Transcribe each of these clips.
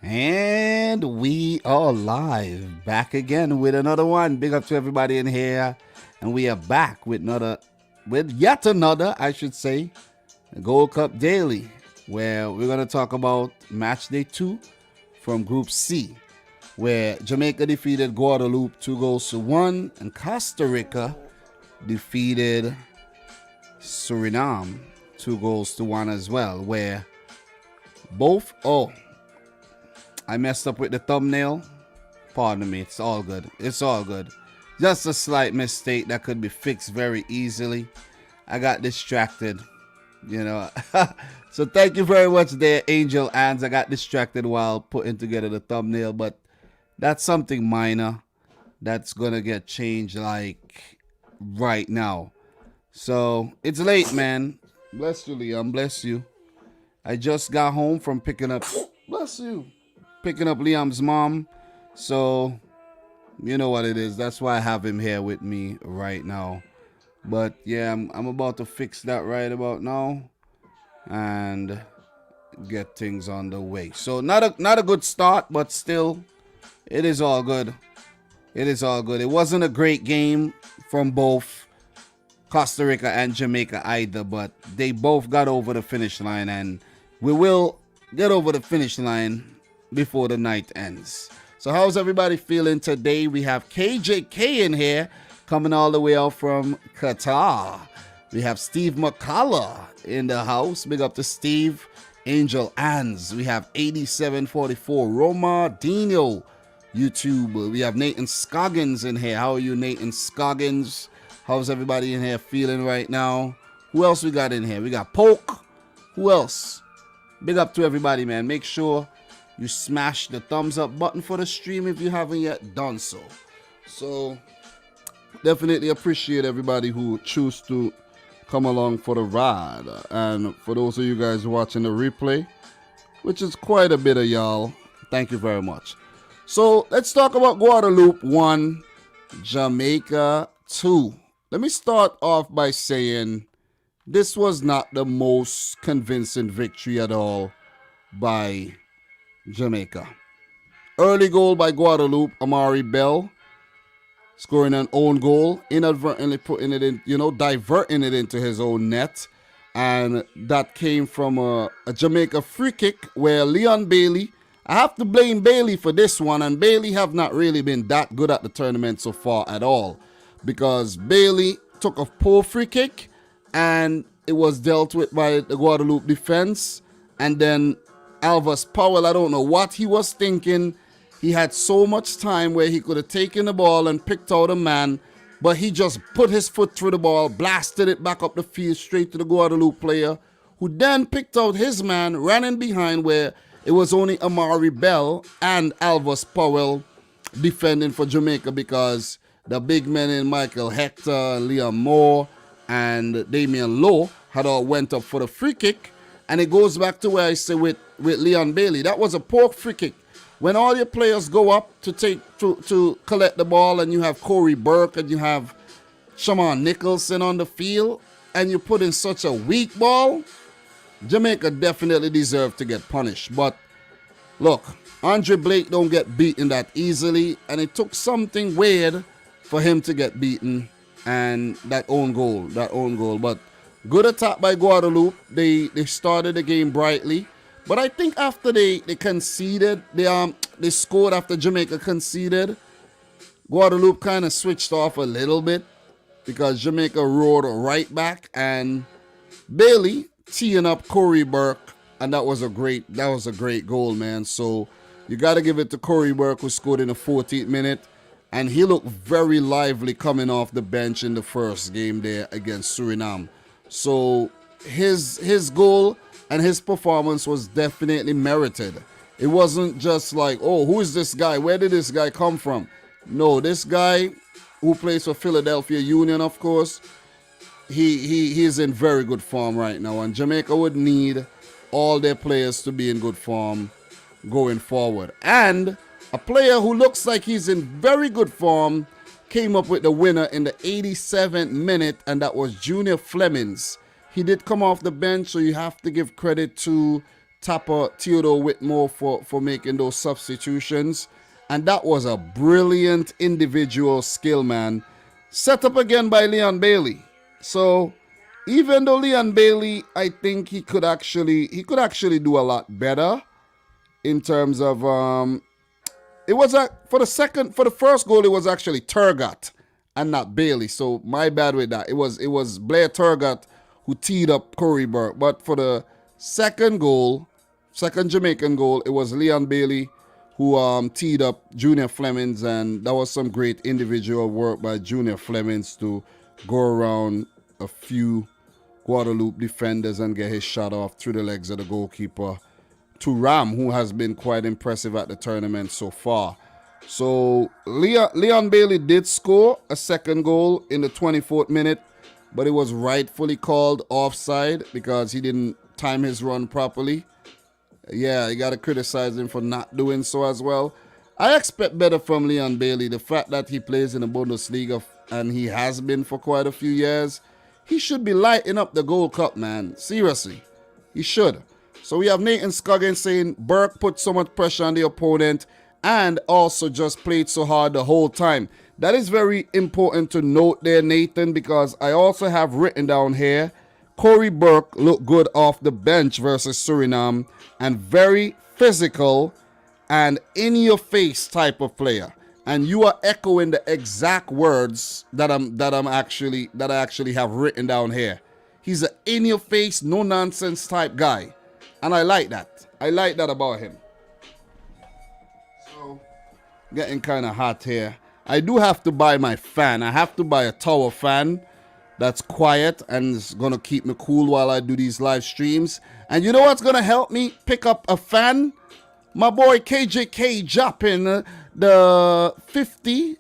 And we are live, back again with another one. Big up to everybody in here. And we are back with yet another, I should say, Gold Cup Daily, where we're going to talk about match day 2 from Group C, where Jamaica defeated Guadeloupe 2-1, and Costa Rica defeated Suriname 2-1 as well, where both, I messed up with the thumbnail. Pardon me, it's all good. It's all good. Just a slight mistake that could be fixed very easily. I got distracted, So thank you very much there, Angel Ands. I got distracted while putting together the thumbnail, but that's something minor that's going to get changed like right now. So it's late, man. Bless you, Liam. Bless you. I just got home from picking up Liam's mom. So you know what it is. That's why I have him here with me right now. But yeah, I'm about to fix that right about now and get things on the way. So not a good start, but still it is all good. It is all good. It wasn't a great game from both Costa Rica and Jamaica either, but they both got over the finish line, and we will get over the finish line before the night ends. So how's everybody feeling today? We have KJK in here, coming all the way out from Qatar. We have Steve McCullough in the house. Big up to Steve. Angel Anns. We have 8744. Roma Dino, YouTube. We have Nathan Scoggins in here. How are you, Nathan Scoggins? How's everybody in here feeling right now? Who else we got in here? We got Poke. Who else? Big up to everybody, man. Make sure you smash the thumbs up button for the stream if you haven't yet done so. So definitely appreciate everybody who choose to come along for the ride. And for those of you guys watching the replay, which is quite a bit of y'all, thank you very much. So let's talk about Guadeloupe 1, Jamaica 2. Let me start off by saying this was not the most convincing victory at all by Jamaica. Early goal by Guadeloupe, Amari Bell scoring an own goal, inadvertently putting it in, diverting it into his own net. And that came from a Jamaica free kick where Leon Bailey, I have to blame Bailey for this one, and Bailey have not really been that good at the tournament so far at all, because Bailey took a poor free kick and it was dealt with by the Guadeloupe defense. And then Alvis Powell, I don't know what he was thinking. He had so much time where he could have taken the ball and picked out a man, but he just put his foot through the ball, blasted it back up the field straight to the Guadeloupe player, who then picked out his man, ran in behind where it was only Amari Bell and Alvis Powell defending for Jamaica, because the big men in Michael Hector, Liam Moore, and Damian Lowe had all went up for the free kick. And it goes back to where I say with Leon Bailey, that was a poor free kick. When all your players go up to collect the ball, and you have Corey Burke and you have Shaman Nicholson on the field, and you put in such a weak ball, Jamaica definitely deserved to get punished. But look, Andre Blake don't get beaten that easily, and it took something weird for him to get beaten, and that own goal. But good attack by Guadeloupe. They started the game brightly. But I think after they conceded, they scored after Jamaica conceded, Guadeloupe kind of switched off a little bit, because Jamaica roared right back, and Bailey teeing up Corey Burke, and that was a great goal, man. So you got to give it to Corey Burke, who scored in the 14th minute, and he looked very lively coming off the bench in the first game there against Suriname. So his goal and his performance was definitely merited. It wasn't just like, oh, who is this guy? Where did this guy come from? No, this guy, who plays for Philadelphia Union, of course, he is in very good form right now. And Jamaica would need all their players to be in good form going forward. And a player who looks like he's in very good form came up with the winner in the 87th minute, and that was Junior Flemings. He did come off the bench, so you have to give credit to Tapper Theodore Whitmore for making those substitutions. And that was a brilliant individual skill, man. Set up again by Leon Bailey. So even though Leon Bailey, I think he could actually do a lot better in terms of it was for the first goal it was actually Turgot and not Bailey. So my bad with that. It was Blair Turgot who teed up Corey Burke. But for the second Jamaican goal, it was Leon Bailey who teed up Junior Flemings, and that was some great individual work by Junior Flemings to go around a few Guadeloupe defenders and get his shot off through the legs of the goalkeeper to Ram, who has been quite impressive at the tournament so far. So Leon Bailey did score a second goal in the 24th minute, but it was rightfully called offside because he didn't time his run properly. Yeah, you got to criticize him for not doing so as well. I expect better from Leon Bailey. The fact that he plays in the Bundesliga, and he has been for quite a few years, he should be lighting up the Gold Cup, man. Seriously, he should. So we have Nathan Scoggins saying Burke put so much pressure on the opponent and also just played so hard the whole time. That is very important to note there, Nathan, because I also have written down here, Corey Burke looked good off the bench versus Suriname and very physical and in-your-face type of player. And you are echoing the exact words that I actually have written down here. He's an in-your-face, no-nonsense type guy. And I like that. I like that about him. So, getting kind of hot here. I do have to buy my fan. I have to buy a tower fan that's quiet and it's going to keep me cool while I do these live streams. And you know what's going to help me pick up a fan? My boy KJK dropping the 50,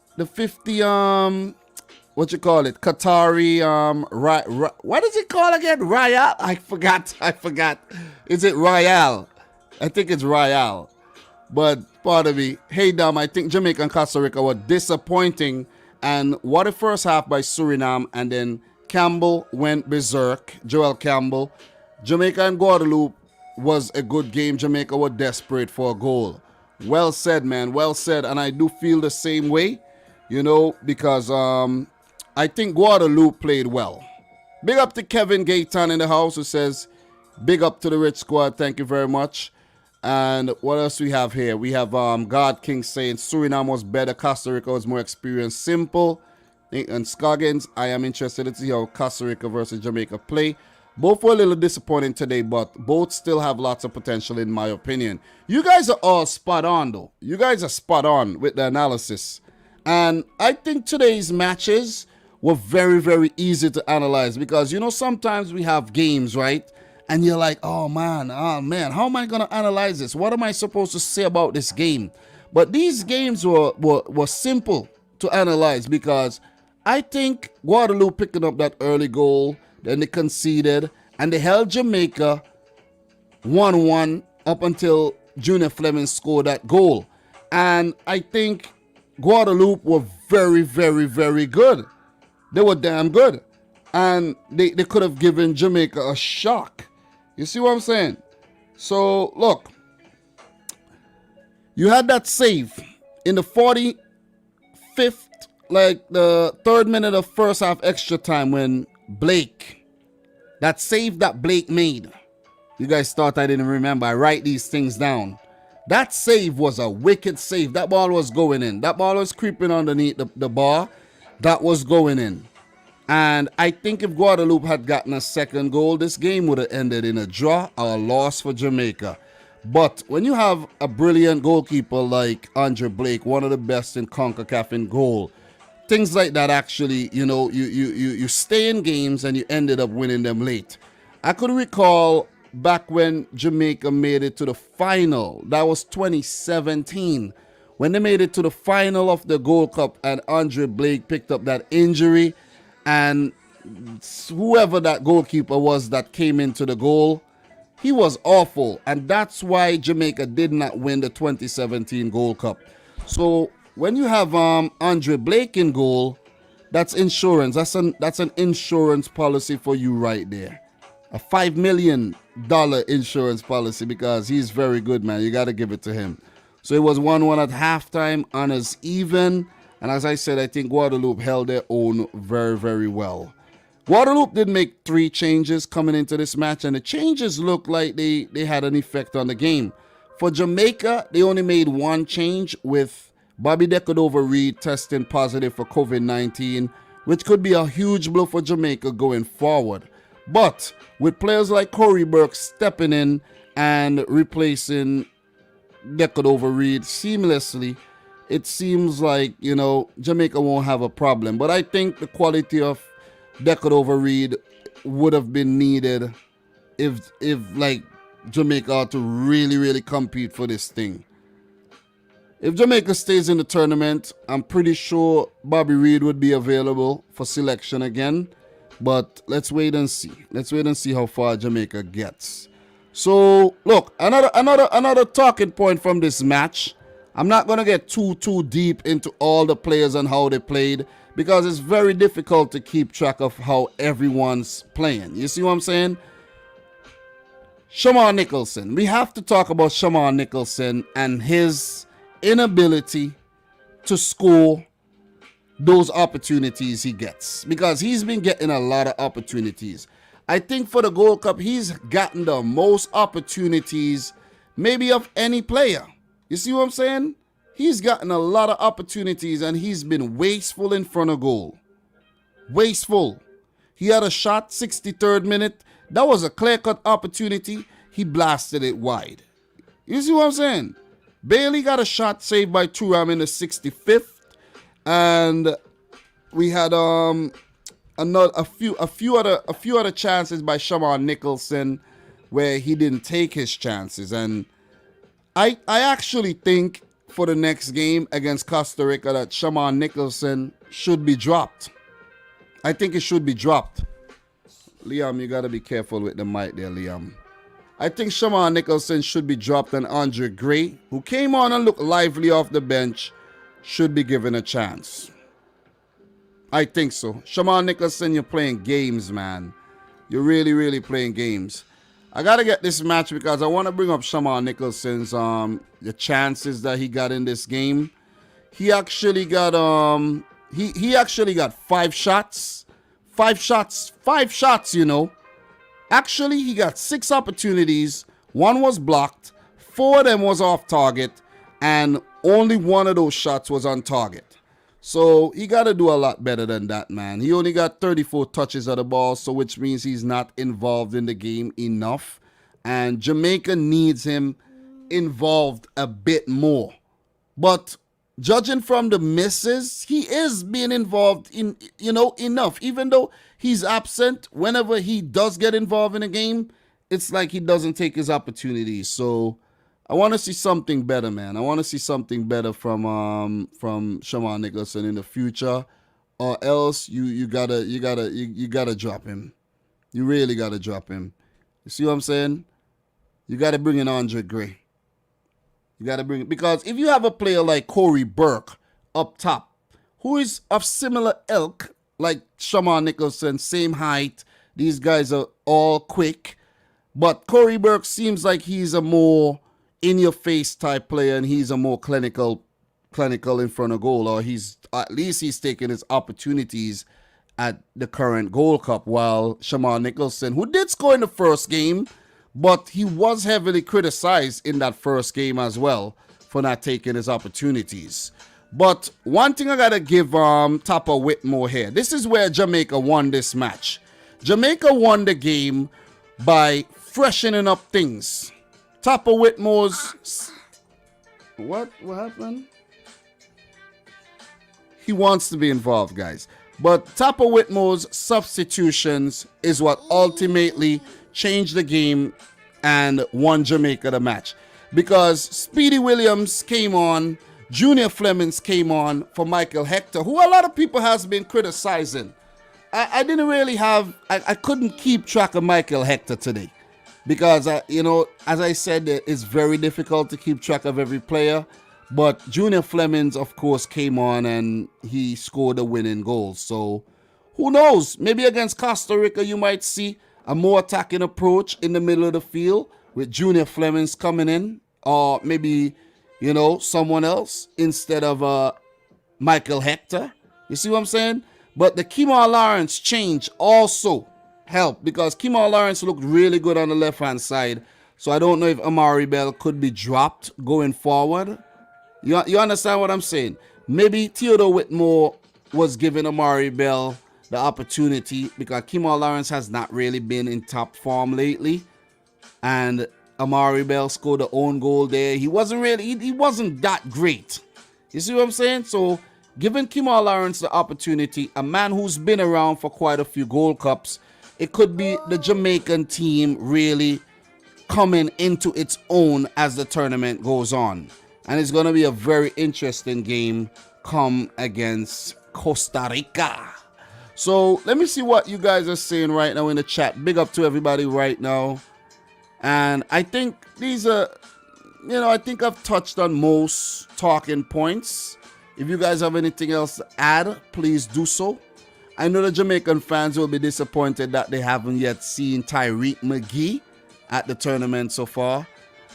what you call it? Qatari, what is it called again? Royale? I forgot. Is it Royale? I think it's Royale. But pardon me. Hey, Dom, I think Jamaica and Costa Rica were disappointing. And what a first half by Suriname. And then Campbell went berserk. Joel Campbell. Jamaica and Guadeloupe was a good game. Jamaica were desperate for a goal. Well said, man. Well said. And I do feel the same way, you know, because I think Guadalupe played well. Big up to Kevin Gayton in the house who says, big up to the Rich Squad. Thank you very much. And what else we have here? We have God King saying Suriname was better. Costa Rica was more experienced. Simple. And Scoggins, I am interested to see how Costa Rica versus Jamaica play. Both were a little disappointing today, but both still have lots of potential in my opinion. You guys are all spot on though. You guys are spot on with the analysis. And I think today's matches were very, very easy to analyze because, you know, sometimes we have games, right? And you're like, oh man, how am I going to analyze this? What am I supposed to say about this game? But these games were simple to analyze because I think Guadalupe picking up that early goal, then they conceded, and they held Jamaica 1-1 up until Junior Fleming scored that goal. And I think Guadalupe were very, very, very good. They were damn good. And they could have given Jamaica a shock. You see what I'm saying? So, look. You had that save in the 45th, like the 3rd minute of first half extra time when Blake, that save that Blake made. You guys thought I didn't remember. I write these things down. That save was a wicked save. That ball was going in. That ball was creeping underneath the bar. That was going in. And I think if Guadalupe had gotten a second goal, this game would have ended in a draw or a loss for Jamaica. But when you have a brilliant goalkeeper like Andre Blake, one of the best in CONCACAF in goal, things like that actually, you know, you stay in games and you ended up winning them late. I could recall back when Jamaica made it to the final. That was 2017. When they made it to the final of the Gold Cup and Andre Blake picked up that injury and whoever that goalkeeper was that came into the goal, he was awful. And that's why Jamaica did not win the 2017 Gold Cup. So when you have Andre Blake in goal, that's insurance. That's an insurance policy for you right there. A $5 million insurance policy because he's very good, man. You got to give it to him. So it was 1-1 at halftime, honors even. And as I said, I think Guadeloupe held their own very, very well. Guadeloupe did make 3 changes coming into this match, and the changes looked like they had an effect on the game. For Jamaica, they only made 1 change with Bobby De Cordova-Reid testing positive for COVID-19, which could be a huge blow for Jamaica going forward. But with players like Corey Burke stepping in and replacing De Cordova-Reid seamlessly, it seems like, Jamaica won't have a problem. But I think the quality of De Cordova-Reid would have been needed if like Jamaica ought to really, really compete for this thing. If Jamaica stays in the tournament, I'm pretty sure Bobby Reid would be available for selection again. But let's wait and see. Let's wait and see how far Jamaica gets. So, look, another talking point from this match. I'm not going to get too deep into all the players and how they played because it's very difficult to keep track of how everyone's playing. You see what I'm saying? Shamar Nicholson. We have to talk about Shamar Nicholson and his inability to score those opportunities he gets, because he's been getting a lot of opportunities. I think for the Gold Cup, he's gotten the most opportunities maybe of any player. You see what I'm saying? He's gotten a lot of opportunities and he's been wasteful in front of goal. Wasteful. He had a shot, 63rd minute. That was a clear-cut opportunity. He blasted it wide. You see what I'm saying? Bailey got a shot saved by Thuram in the 65th. And we had a few other chances by Shamar Nicholson where he didn't take his chances. And I actually think for the next game against Costa Rica that Shamar Nicholson should be dropped. I think it should be dropped. Liam, you got to be careful with the mic there, Liam. I think Shamar Nicholson should be dropped, and Andre Gray, who came on and looked lively off the bench, should be given a chance. I think so. Shamar Nicholson, you're playing games, man. You're really, really playing games. I got to get this match because I want to bring up Shamar Nicholson's the chances that he got in this game. He actually got he actually got 5 shots. 5 shots, Actually, he got 6 opportunities. 1 was blocked. 4 of them was off target. And only 1 of those shots was on target. So he got to do a lot better than that, man. He only got 34 touches of the ball, so which means he's not involved in the game enough. And Jamaica needs him involved a bit more. But judging from the misses, he is being involved in, enough. Even though he's absent, whenever he does get involved in a game, it's like he doesn't take his opportunities. So I want to see something better, man. I want to see something better from Shamar Nicholson in the future, or else you gotta drop him. You really gotta drop him. You see what I'm saying? You gotta bring in Andre Gray. You gotta bring, because if you have a player like Corey Burke up top, who is of similar ilk like Shamar Nicholson, same height, these guys are all quick, but Corey Burke seems like he's a more in-your-face type player, and he's a more clinical in front of goal, or at least he's taking his opportunities at the current Gold Cup, while Shamar Nicholson, who did score in the first game, but he was heavily criticized in that first game as well for not taking his opportunities. But one thing I gotta give Tapa Whitmore here, this is where Jamaica won this match. Jamaica won the game by freshening up things. Tapa Whitmore's... What happened? He wants to be involved, guys. But Tapa Whitmore's substitutions is what ultimately changed the game and won Jamaica the match. Because Speedy Williams came on, Junior Flemings came on for Michael Hector, who a lot of people has been criticizing. I didn't really have... I couldn't keep track of Michael Hector today. Because, as I said, it's very difficult to keep track of every player. But Junior Flemings, of course, came on and he scored a winning goal. So, who knows? Maybe against Costa Rica, you might see a more attacking approach in the middle of the field with Junior Flemings coming in, or maybe, someone else instead of Michael Hector. You see what I'm saying? But the Kemar Lawrence change also helped because Kemar Lawrence looked really good on the left-hand side. So I don't know if Amari Bell could be dropped going forward. You understand what I'm saying? Maybe Theodore Whitmore was giving Amari Bell the opportunity because Kemar Lawrence has not really been in top form lately. And Amari Bell scored the own goal there. He wasn't that great. You see what I'm saying? So giving Kemar Lawrence the opportunity, a man who's been around for quite a few Gold Cups, it could be the Jamaican team really coming into its own as the tournament goes on. And it's going to be a very interesting game come against Costa Rica. So let me see what you guys are saying right now in the chat. Big up to everybody right now. And I think these are, I think I've touched on most talking points. If you guys have anything else to add, please do so. I know the Jamaican fans will be disappointed that they haven't yet seen Tyreek McGee at the tournament so far.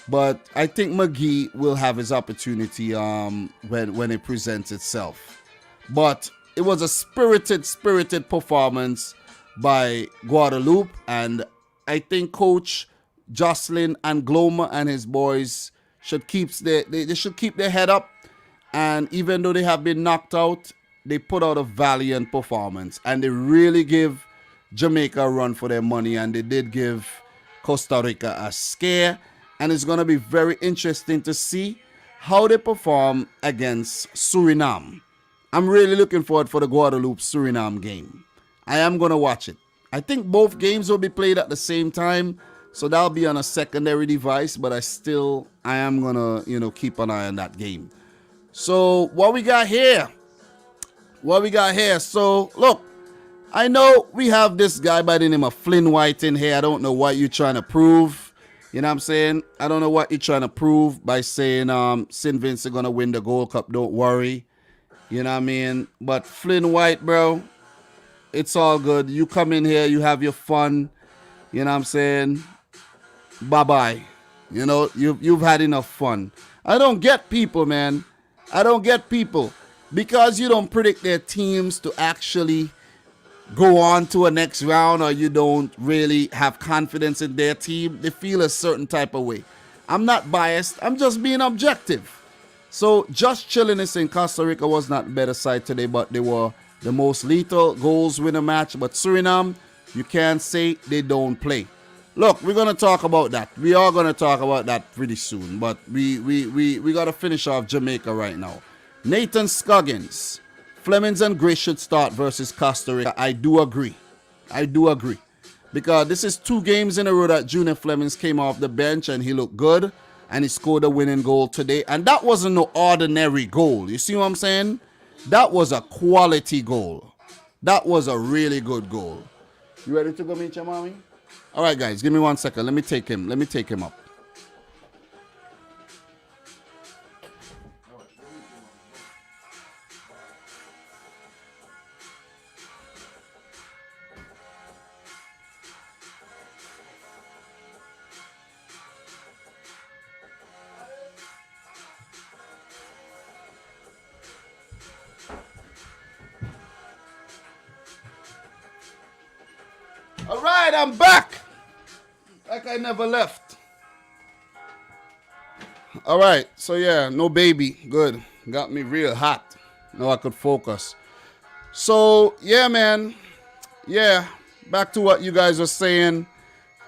But I think McGee will have his opportunity when it presents itself. But it was a spirited performance by Guadalupe. And I think Coach Jocelyn and Gloma and his boys should they should keep their head up. And even though they have been knocked out, they put out a valiant performance. And they really give Jamaica a run for their money. And they did give Costa Rica a scare. And it's going to be very interesting to see how they perform against Suriname. I'm really looking forward for the Guadeloupe-Suriname game. I am going to watch it. I think both games will be played at the same time. So that'll be on a secondary device. But I am going to, keep an eye on that game. So what we got here? So, look. I know we have this guy by the name of Flynn White in here. I don't know what you're trying to prove. You know what I'm saying? I don't know what you're trying to prove by saying St. Vincent going to win the Gold Cup. Don't worry. You know what I mean? But Flynn White, bro, it's all good. You come in here, you have your fun. You know what I'm saying? Bye-bye. You've had enough fun. I don't get people, man. I don't get people. Because you don't predict their teams to actually go on to a next round, or you don't really have confidence in their team, they feel a certain type of way. I'm not biased. I'm just being objective. So just chilling is in Costa Rica was not the better side today, but they were the most lethal goals winner match. But Suriname, you can't say they don't play. Look, we're going to talk about that. We are going to talk about that pretty soon. But we got to finish off Jamaica right now. Nathan Scoggins. Flemings and Gray should start versus Costa Rica. I do agree. Because this is 2 games in a row that Junior Flemings came off the bench and he looked good. And he scored a winning goal today. And that wasn't no ordinary goal. You see what I'm saying? That was a quality goal. That was a really good goal. You ready to go meet your mommy? All right, guys. Give me 1 second. Let me take him up. All right, I'm back. Like I never left. All right, so yeah, no baby. Good. Got me real hot. Now I could focus. So, yeah, man. Yeah, back to what you guys were saying.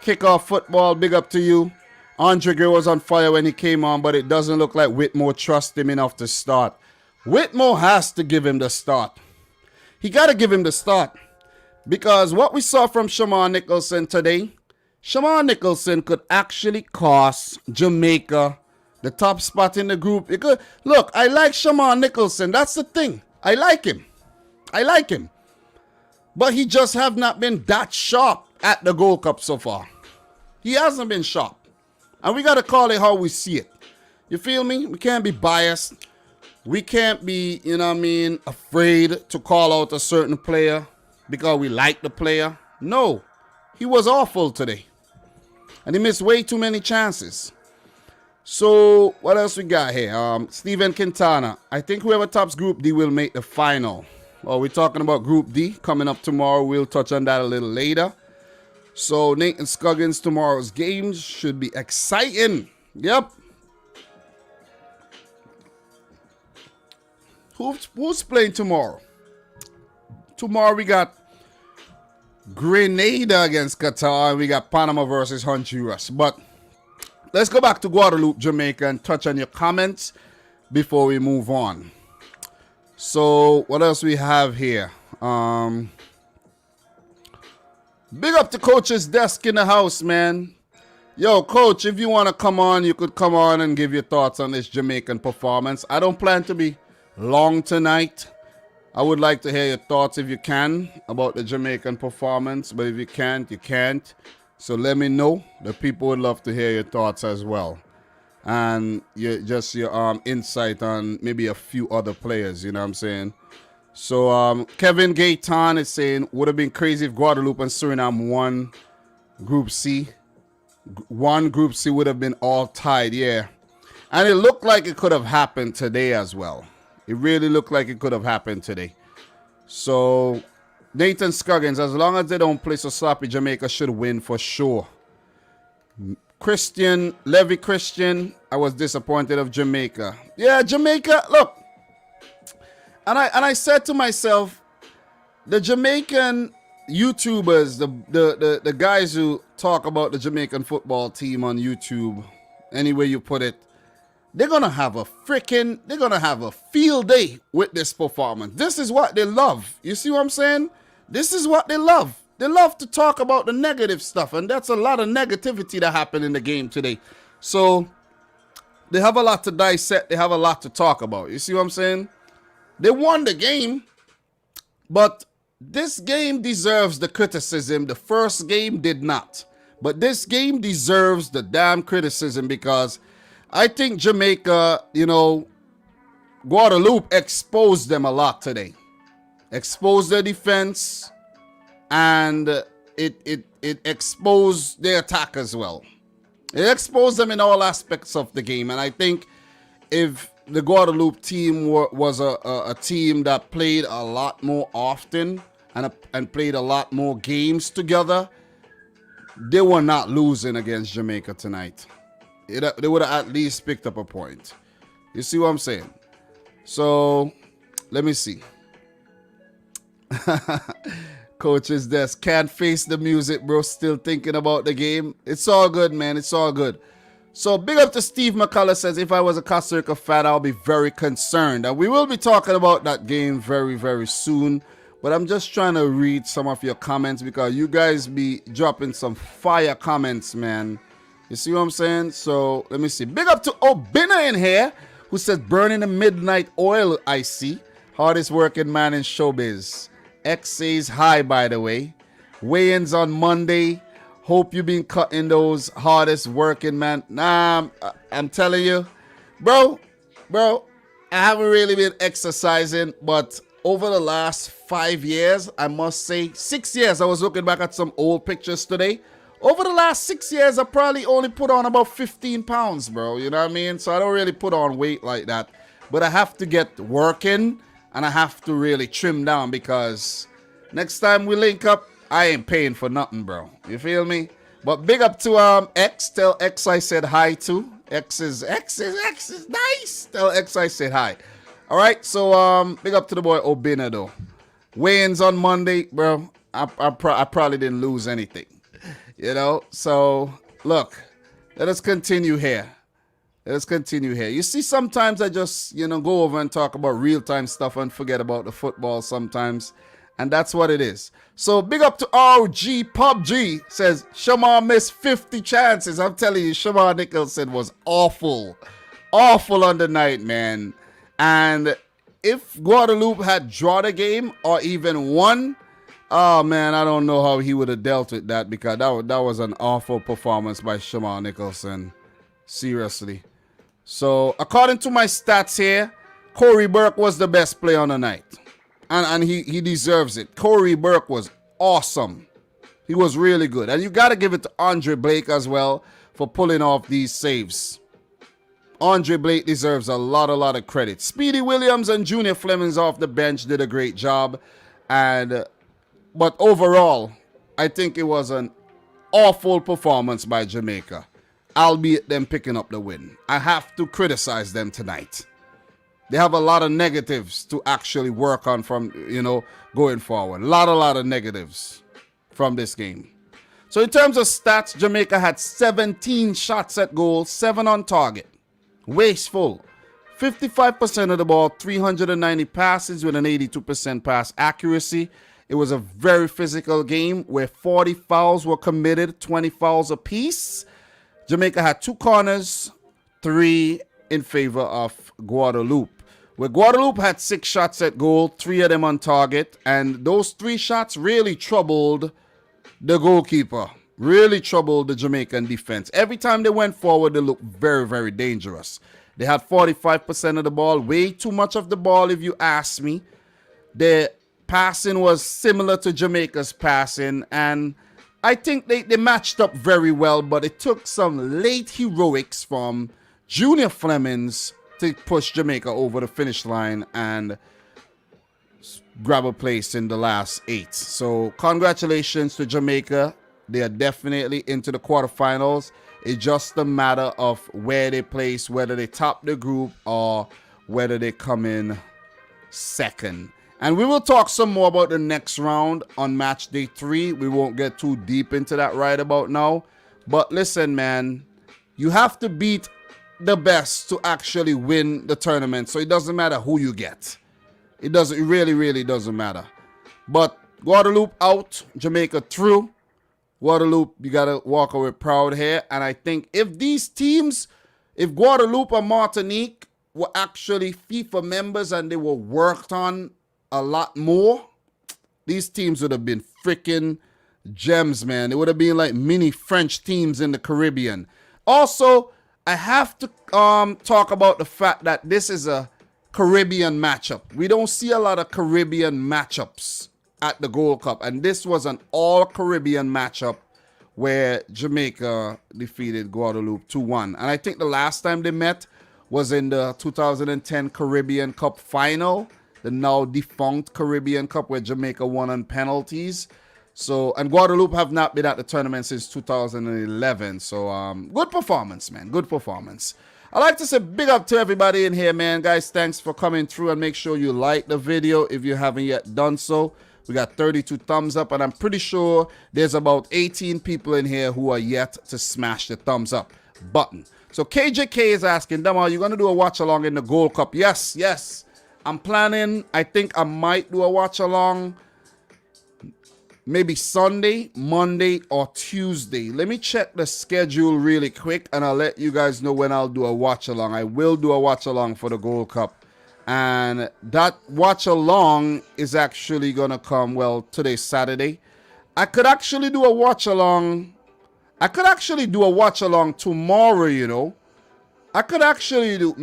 Kickoff football, big up to you. Andre Gray was on fire when he came on, but it doesn't look like Whitmore trusts him enough to start. Whitmore has to give him the start. He got to give him the start. Because what we saw from Shamar Nicholson today, Shamar Nicholson could actually cost Jamaica the top spot in the group. Look, I like Shamar Nicholson. That's the thing. I like him. But he just have not been that sharp at the Gold Cup so far. He hasn't been sharp. And we got to call it how we see it. You feel me? We can't be biased. We can't be, afraid to call out a certain player because we like the player. No. He was awful today. And he missed way too many chances. So, what else we got here? Steven Quintana. I think whoever tops Group D will make the final. Well, we're talking about Group D coming up tomorrow. We'll touch on that a little later. So, Nathan Scoggins, tomorrow's games should be exciting. Yep. Who's playing tomorrow? Tomorrow we got Grenada against Qatar, and we got Panama versus Honduras. But let's go back to Guadeloupe, Jamaica, and touch on your comments before we move on. So, what else we have here? Big up to Coach's desk in the house, man. Yo, Coach, if you want to come on, you could come on and give your thoughts on this Jamaican performance. I don't plan to be long tonight. I would like to hear your thoughts if you can about the Jamaican performance, but if you can't, you can't. So let me know. The people would love to hear your thoughts as well, and your insight on maybe a few other players. You know what I'm saying? So Kevin Gayton is saying, would have been crazy if Guadeloupe and Suriname won Group C. One Group C would have been all tied, yeah. And it looked like it could have happened today as well. It really looked like it could have happened today. So, Nathan Scoggins, as long as they don't play so sloppy, Jamaica should win for sure. Levy Christian, I was disappointed of Jamaica. Yeah, Jamaica, look. And I said to myself, the Jamaican YouTubers, the guys who talk about the Jamaican football team on YouTube, any way you put it, they're going to have a field day with this performance. This is what they love. You see what I'm saying? This is what they love. They love to talk about the negative stuff, and that's a lot of negativity that happened in the game today. So they have a lot to dissect. They have a lot to talk about. You see what I'm saying? They won the game, but this game deserves the criticism. The first game did not. But this game deserves the damn criticism because I think Jamaica, Guadeloupe exposed them a lot today. Exposed their defense, and it exposed their attack as well. It exposed them in all aspects of the game. And I think if the Guadeloupe team was a team that played a lot more often and played a lot more games together, they were not losing against Jamaica tonight. They would have at least picked up a point. You see what I'm saying? So, let me see. Coach's desk. Can't face the music, bro. Still thinking about the game. It's all good, man. It's all good. So, big up to Steve McCullough says, if I was a Costa Rica fan, I'll be very concerned. And we will be talking about that game very, very soon. But I'm just trying to read some of your comments because you guys be dropping some fire comments, man. You see what I'm saying? So, let me see. Big up to Obina in here, who says, burning the midnight oil, I see. Hardest working man in showbiz. X says hi, by the way. Weigh-ins on Monday. Hope you've been cutting those hardest working man. Nah, I'm telling you. Bro, I haven't really been exercising, but over the last 5 years, I must say, 6 years, I was looking back at some old pictures today. Over the last 6 years, I probably only put on about 15 pounds, bro. You know what I mean? So I don't really put on weight like that. But I have to get working, and I have to really trim down because next time we link up, I ain't paying for nothing, bro. You feel me? But big up to X. Tell X I said hi too. X is nice. Tell X I said hi. All right, so big up to the boy Obina though. Weigh-ins on Monday, bro. I probably didn't lose anything. So look, let us continue here. You see, sometimes I just, go over and talk about real-time stuff and forget about the football sometimes. And that's what it is. So big up to RG PUBG says, Shamar missed 50 chances. I'm telling you, Shamar Nicholson was awful. Awful on the night, man. And if Guadeloupe had drawn the game or even won, oh, man, I don't know how he would have dealt with that because that was an awful performance by Shamar Nicholson. Seriously. So, according to my stats here, Corey Burke was the best player on the night. And he deserves it. Corey Burke was awesome. He was really good. And you got to give it to Andre Blake as well for pulling off these saves. Andre Blake deserves a lot of credit. Speedy Williams and Junior Flemings off the bench did a great job. But overall, I think it was an awful performance by Jamaica, albeit them picking up the win. I have to criticize them tonight. They have a lot of negatives to actually work on from, going forward. A lot of negatives from this game. So in terms of stats, Jamaica had 17 shots at goal, 7 on target. Wasteful. 55% of the ball, 390 passes with an 82% pass accuracy. It was a very physical game where 40 fouls were committed, 20 fouls apiece. Jamaica had 2 corners, 3 in favor of Guadeloupe. Where Guadeloupe had 6 shots at goal, 3 of them on target. And those 3 shots really troubled the goalkeeper. Really troubled the Jamaican defense. Every time they went forward, they looked very, very dangerous. They had 45% of the ball, way too much of the ball if you ask me. Their passing was similar to Jamaica's passing, and I think they matched up very well, but it took some late heroics from Junior Flemings to push Jamaica over the finish line and grab a place in the last 8. So congratulations to Jamaica. They are definitely into the quarterfinals. It's just a matter of where they place, whether they top the group or whether they come in second. And we will talk some more about the next round on match day 3. We won't get too deep into that right about now. But listen, man, you have to beat the best to actually win the tournament. So it doesn't matter who you get. It really doesn't matter. But Guadeloupe out, Jamaica through. Guadeloupe, you got to walk away proud here. And I think if these teams, if Guadeloupe and Martinique were actually FIFA members and they were worked on a lot more, these teams would have been freaking gems, man. It would have been like mini French teams in the Caribbean. Also, I have to talk about the fact that this is a Caribbean matchup. We don't see a lot of Caribbean matchups at the Gold Cup, and this was an all-Caribbean matchup where Jamaica defeated Guadeloupe 2-1. And I think the last time they met was in the 2010 Caribbean Cup final, the now defunct Caribbean Cup, where Jamaica won on penalties. So, and Guadeloupe have not been at the tournament since 2011. So, good performance, man. Good performance. I'd like to say big up to everybody in here, man. Guys, thanks for coming through, and make sure you like the video if you haven't yet done so. We got 32 thumbs up, and I'm pretty sure there's about 18 people in here who are yet to smash the thumbs up button. So KJK is asking, Dama, are you going to do a watch along in the Gold Cup? Yes. I'm planning. I think I might do a watch along maybe Sunday, Monday, or Tuesday. Let me check the schedule really quick, and I'll let you guys know when I'll do a watch along. I will do a watch along for the Gold Cup. And that watch along is actually going to come, well, today's Saturday. I could actually do a watch along. Tomorrow, you know. I could actually do,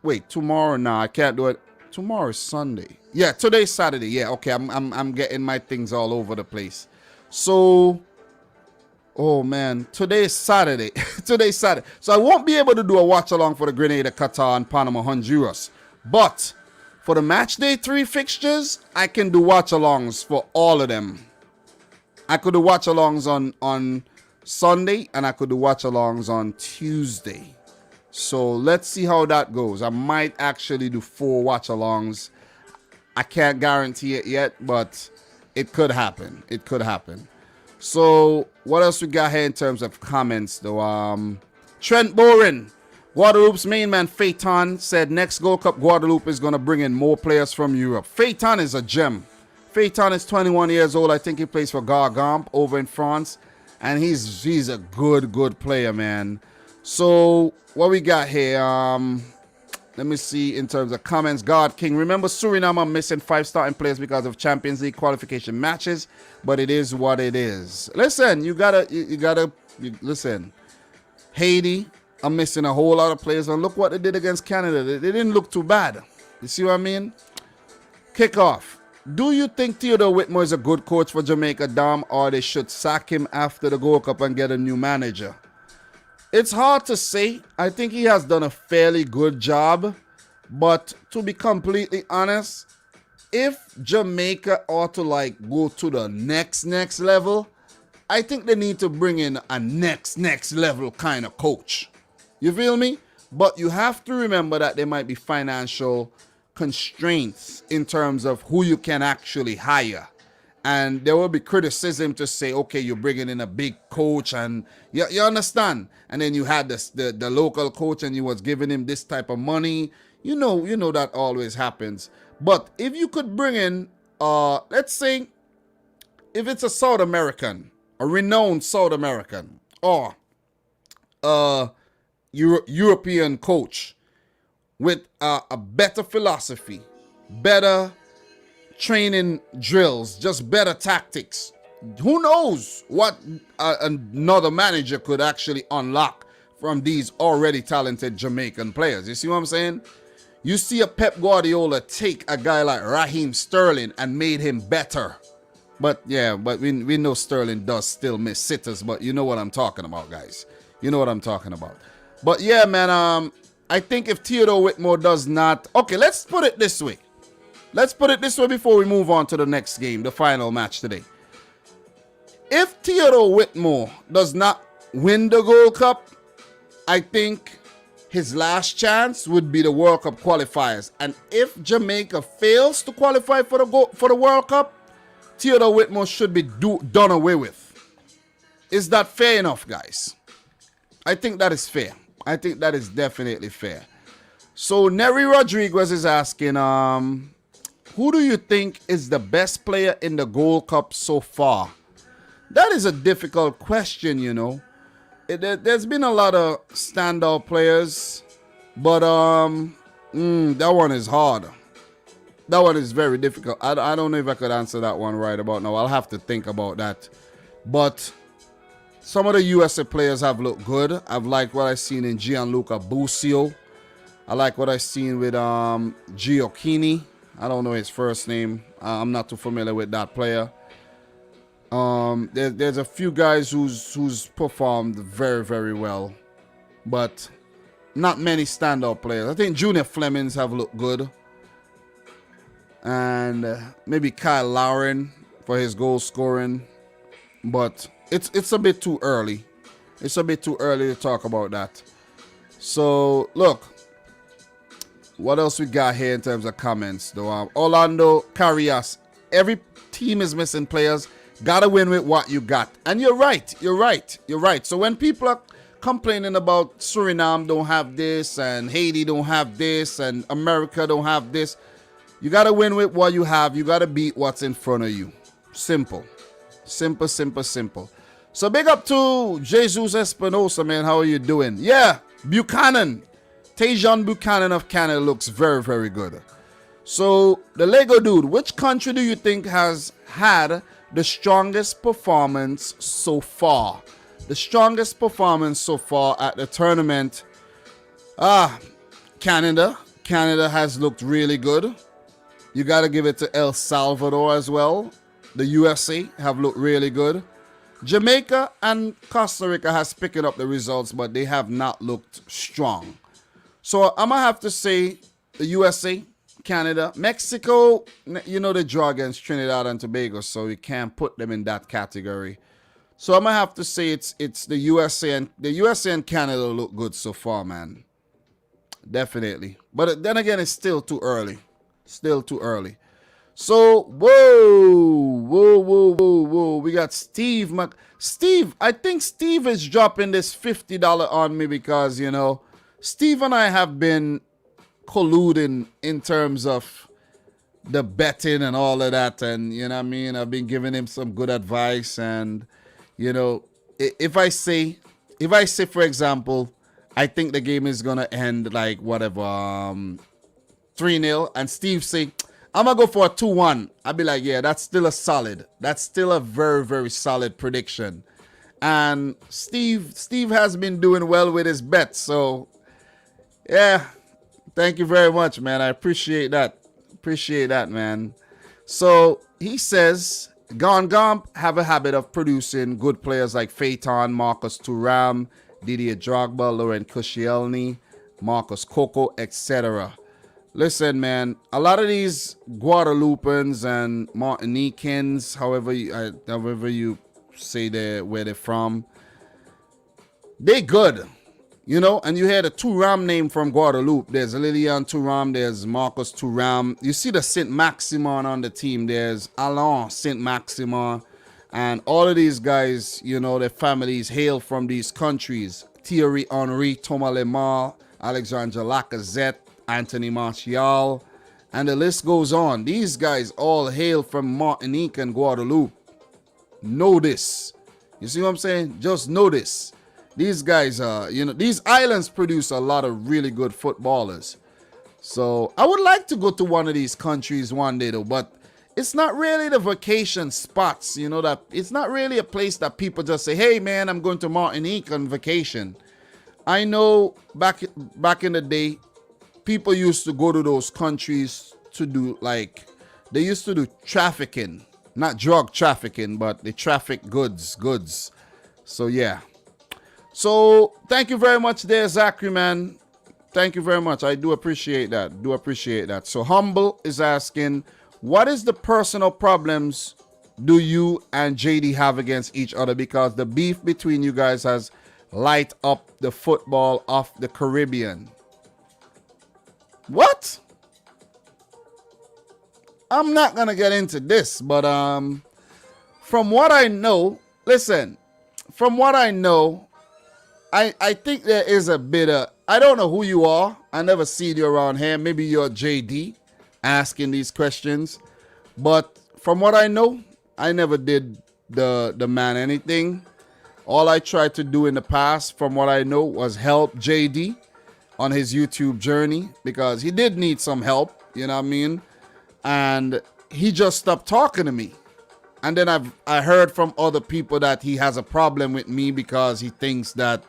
wait, tomorrow? Nah, I can't do it. Tomorrow is Sunday. Yeah, today's Saturday. Yeah, okay, I'm getting my things all over the place. So, oh man, today's Saturday. Today's Saturday. So I won't be able to do a watch along for the Grenada, Qatar, and Panama, Honduras. But for the match day 3 fixtures, I can do watch alongs for all of them. I could do watch alongs on Sunday, and I could do watch alongs on Tuesday. So let's see how that goes. I might actually do 4 watch alongs. I can't guarantee it yet, but it could happen. It could happen. So what else we got here in terms of comments though? Trent Boren, Guadeloupe's main man Phaeton, said next Gold Cup Guadeloupe is going to bring in more players from Europe. Phaeton is a gem. Phaeton is 21 years old. I think he plays for Gargamp over in France. And he's a good player, man. So what we got here? Let me see in terms of comments. God King, remember Suriname are missing 5 starting players because of Champions League qualification matches, but it is what it is. Listen, you gotta listen. Haiti are missing a whole lot of players, and look what they did against Canada. They didn't look too bad. You see what I mean? Kickoff. Do you think Theodore Whitmore is a good coach for Jamaica, Dom, or they should sack him after the Gold Cup and get a new manager? It's hard to say. I think he has done a fairly good job. But to be completely honest, if Jamaica ought to go to the next level, I think they need to bring in a next level kind of coach. You feel me? But you have to remember that there might be financial constraints in terms of who you can actually hire. And there will be criticism to say, okay, you're bringing in a big coach and you understand. And then you had the local coach and you was giving him this type of money. You know that always happens. But if you could bring in, let's say, if it's a South American, a renowned South American, or European coach with a better philosophy, better training drills, just better tactics. Who knows what another manager could actually unlock from these already talented Jamaican players. You see what I'm saying? You see a Pep Guardiola take a guy like Raheem Sterling and made him better. But we know Sterling does still miss sitters, but you know what I'm talking about, guys. You know what I'm talking about. But yeah, man, I think if Theodore Whitmore does not... Okay, let's put it this way. Let's put it this way before we move on to the next game, the final match today. If Theodore Whitmore does not win the Gold Cup, I think his last chance would be the World Cup qualifiers. And if Jamaica fails to qualify for the World Cup, Theodore Whitmore should be done away with. Is that fair enough, guys? I think that is fair. I think that is definitely fair. So Neri Rodriguez is asking, who do you think is the best player in the Gold Cup so far? That is a difficult question, you know. There's been a lot of standout players, but that one is hard. That one is very difficult. I don't know if I could answer that one right about now. I'll have to think about that. But some of the USA players have looked good. I've liked what I've seen in Gianluca Busio. I like what I've seen with Gioacchini. I don't know his first name. I'm not too familiar with that player. There's a few guys who's performed very, very well, but not many standout players. I think Junior Flemings have looked good, and maybe Kyle Lauren for his goal scoring, but it's a bit too early. It's a bit too early to talk about that. So look, what else we got here in terms of comments though? Orlando Carrias, every team is missing players. Gotta win with what you got. And you're right. So when people are complaining about Suriname don't have this and Haiti don't have this and America don't have this, you gotta win with what you have. You gotta beat what's in front of you. Simple. So big up to Jesus Espinosa, man. How are you doing? Yeah, Buchanan. Tajon Buchanan of Canada looks very, very good. So the Lego dude, which country do you think has had the strongest performance so far? The strongest performance so far at the tournament. Canada. Canada has looked really good. You got to give it to El Salvador as well. The USA have looked really good. Jamaica and Costa Rica has picked up the results, but they have not looked strong. So I'm going to have to say the USA, Canada, Mexico, you know, they draw against Trinidad and Tobago, so you can't put them in that category. So I'm gonna have to say it's the USA and Canada look good so far, man. Definitely. But then again, it's still too early. So whoa. We got Steve. Steve, I think Steve is dropping this $50 on me because, you know, Steve and I have been colluding in terms of the betting and all of that, and you know what I mean, I've been giving him some good advice, and you know, if I say for example, I think the game is gonna end like whatever 3-0, and Steve say I'm gonna go for a 2-1, I'd be like, yeah, that's still a very, very solid prediction. And Steve has been doing well with his bets, so yeah. Thank you very much, man. I appreciate that. Man. So he says, Gone have a habit of producing good players like Phaeton, Marcus Thuram, Didier Drogba, Laurent Koscielny, Marcus Coco, etc. Listen, man, a lot of these Guadeloupans and Martinicans, however you say where they're from, they good. You know, and you hear the Thuram name from Guadeloupe. There's Lilian Thuram, there's Marcus Thuram. You see the Saint-Maximin on the team. There's Alain Saint-Maximin. And all of these guys, you know, their families hail from these countries. Thierry Henry, Thomas Lemar, Alexandre Lacazette, Anthony Martial, and the list goes on. These guys all hail from Martinique and Guadeloupe. Know this. You see what I'm saying? Just know this. These guys, these islands produce a lot of really good footballers. So I would like to go to one of these countries one day, though, but it's not really the vacation spots, that it's not really a place that people just say, hey, man, I'm going to Martinique on vacation. I know back in the day, people used to go to those countries to do, they used to do trafficking, not drug trafficking, but they traffic goods. So, yeah. So, thank you very much there, Zachary, man. Thank you very much. I do appreciate that. So, Humble is asking, what is the personal problems do you and JD have against each other? Because the beef between you guys has light up the football of the Caribbean. What? I'm not going to get into this, but from what I know, I think there is a bit of, I don't know who you are. I never seen you around here. Maybe you're JD asking these questions. But from what I know, I never did the man anything. All I tried to do in the past, from what I know, was help JD on his YouTube journey because he did need some help, you know what I mean? And he just stopped talking to me. And then I heard from other people that he has a problem with me because he thinks that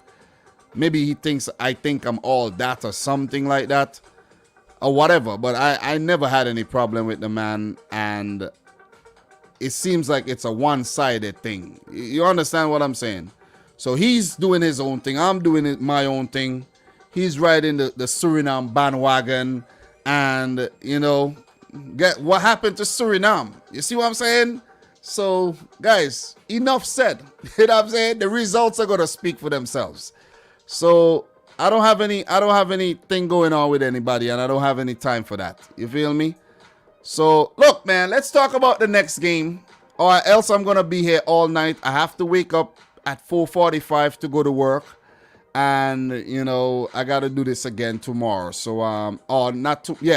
maybe he thinks I think I'm all that or something like that or whatever. But I never had any problem with the man, and it seems like it's a one-sided thing. You understand what I'm saying? So he's doing his own thing. I'm doing my own thing. He's riding the Suriname bandwagon, and, get what happened to Suriname. You see what I'm saying? So, guys, enough said. You know what I'm saying? The results are going to speak for themselves. So, I don't have anything going on with anybody, and I don't have any time for that. You feel me? So, look, man, let's talk about the next game, or else I'm going to be here all night. I have to wake up at 4:45 to go to work, and, I got to do this again tomorrow. So,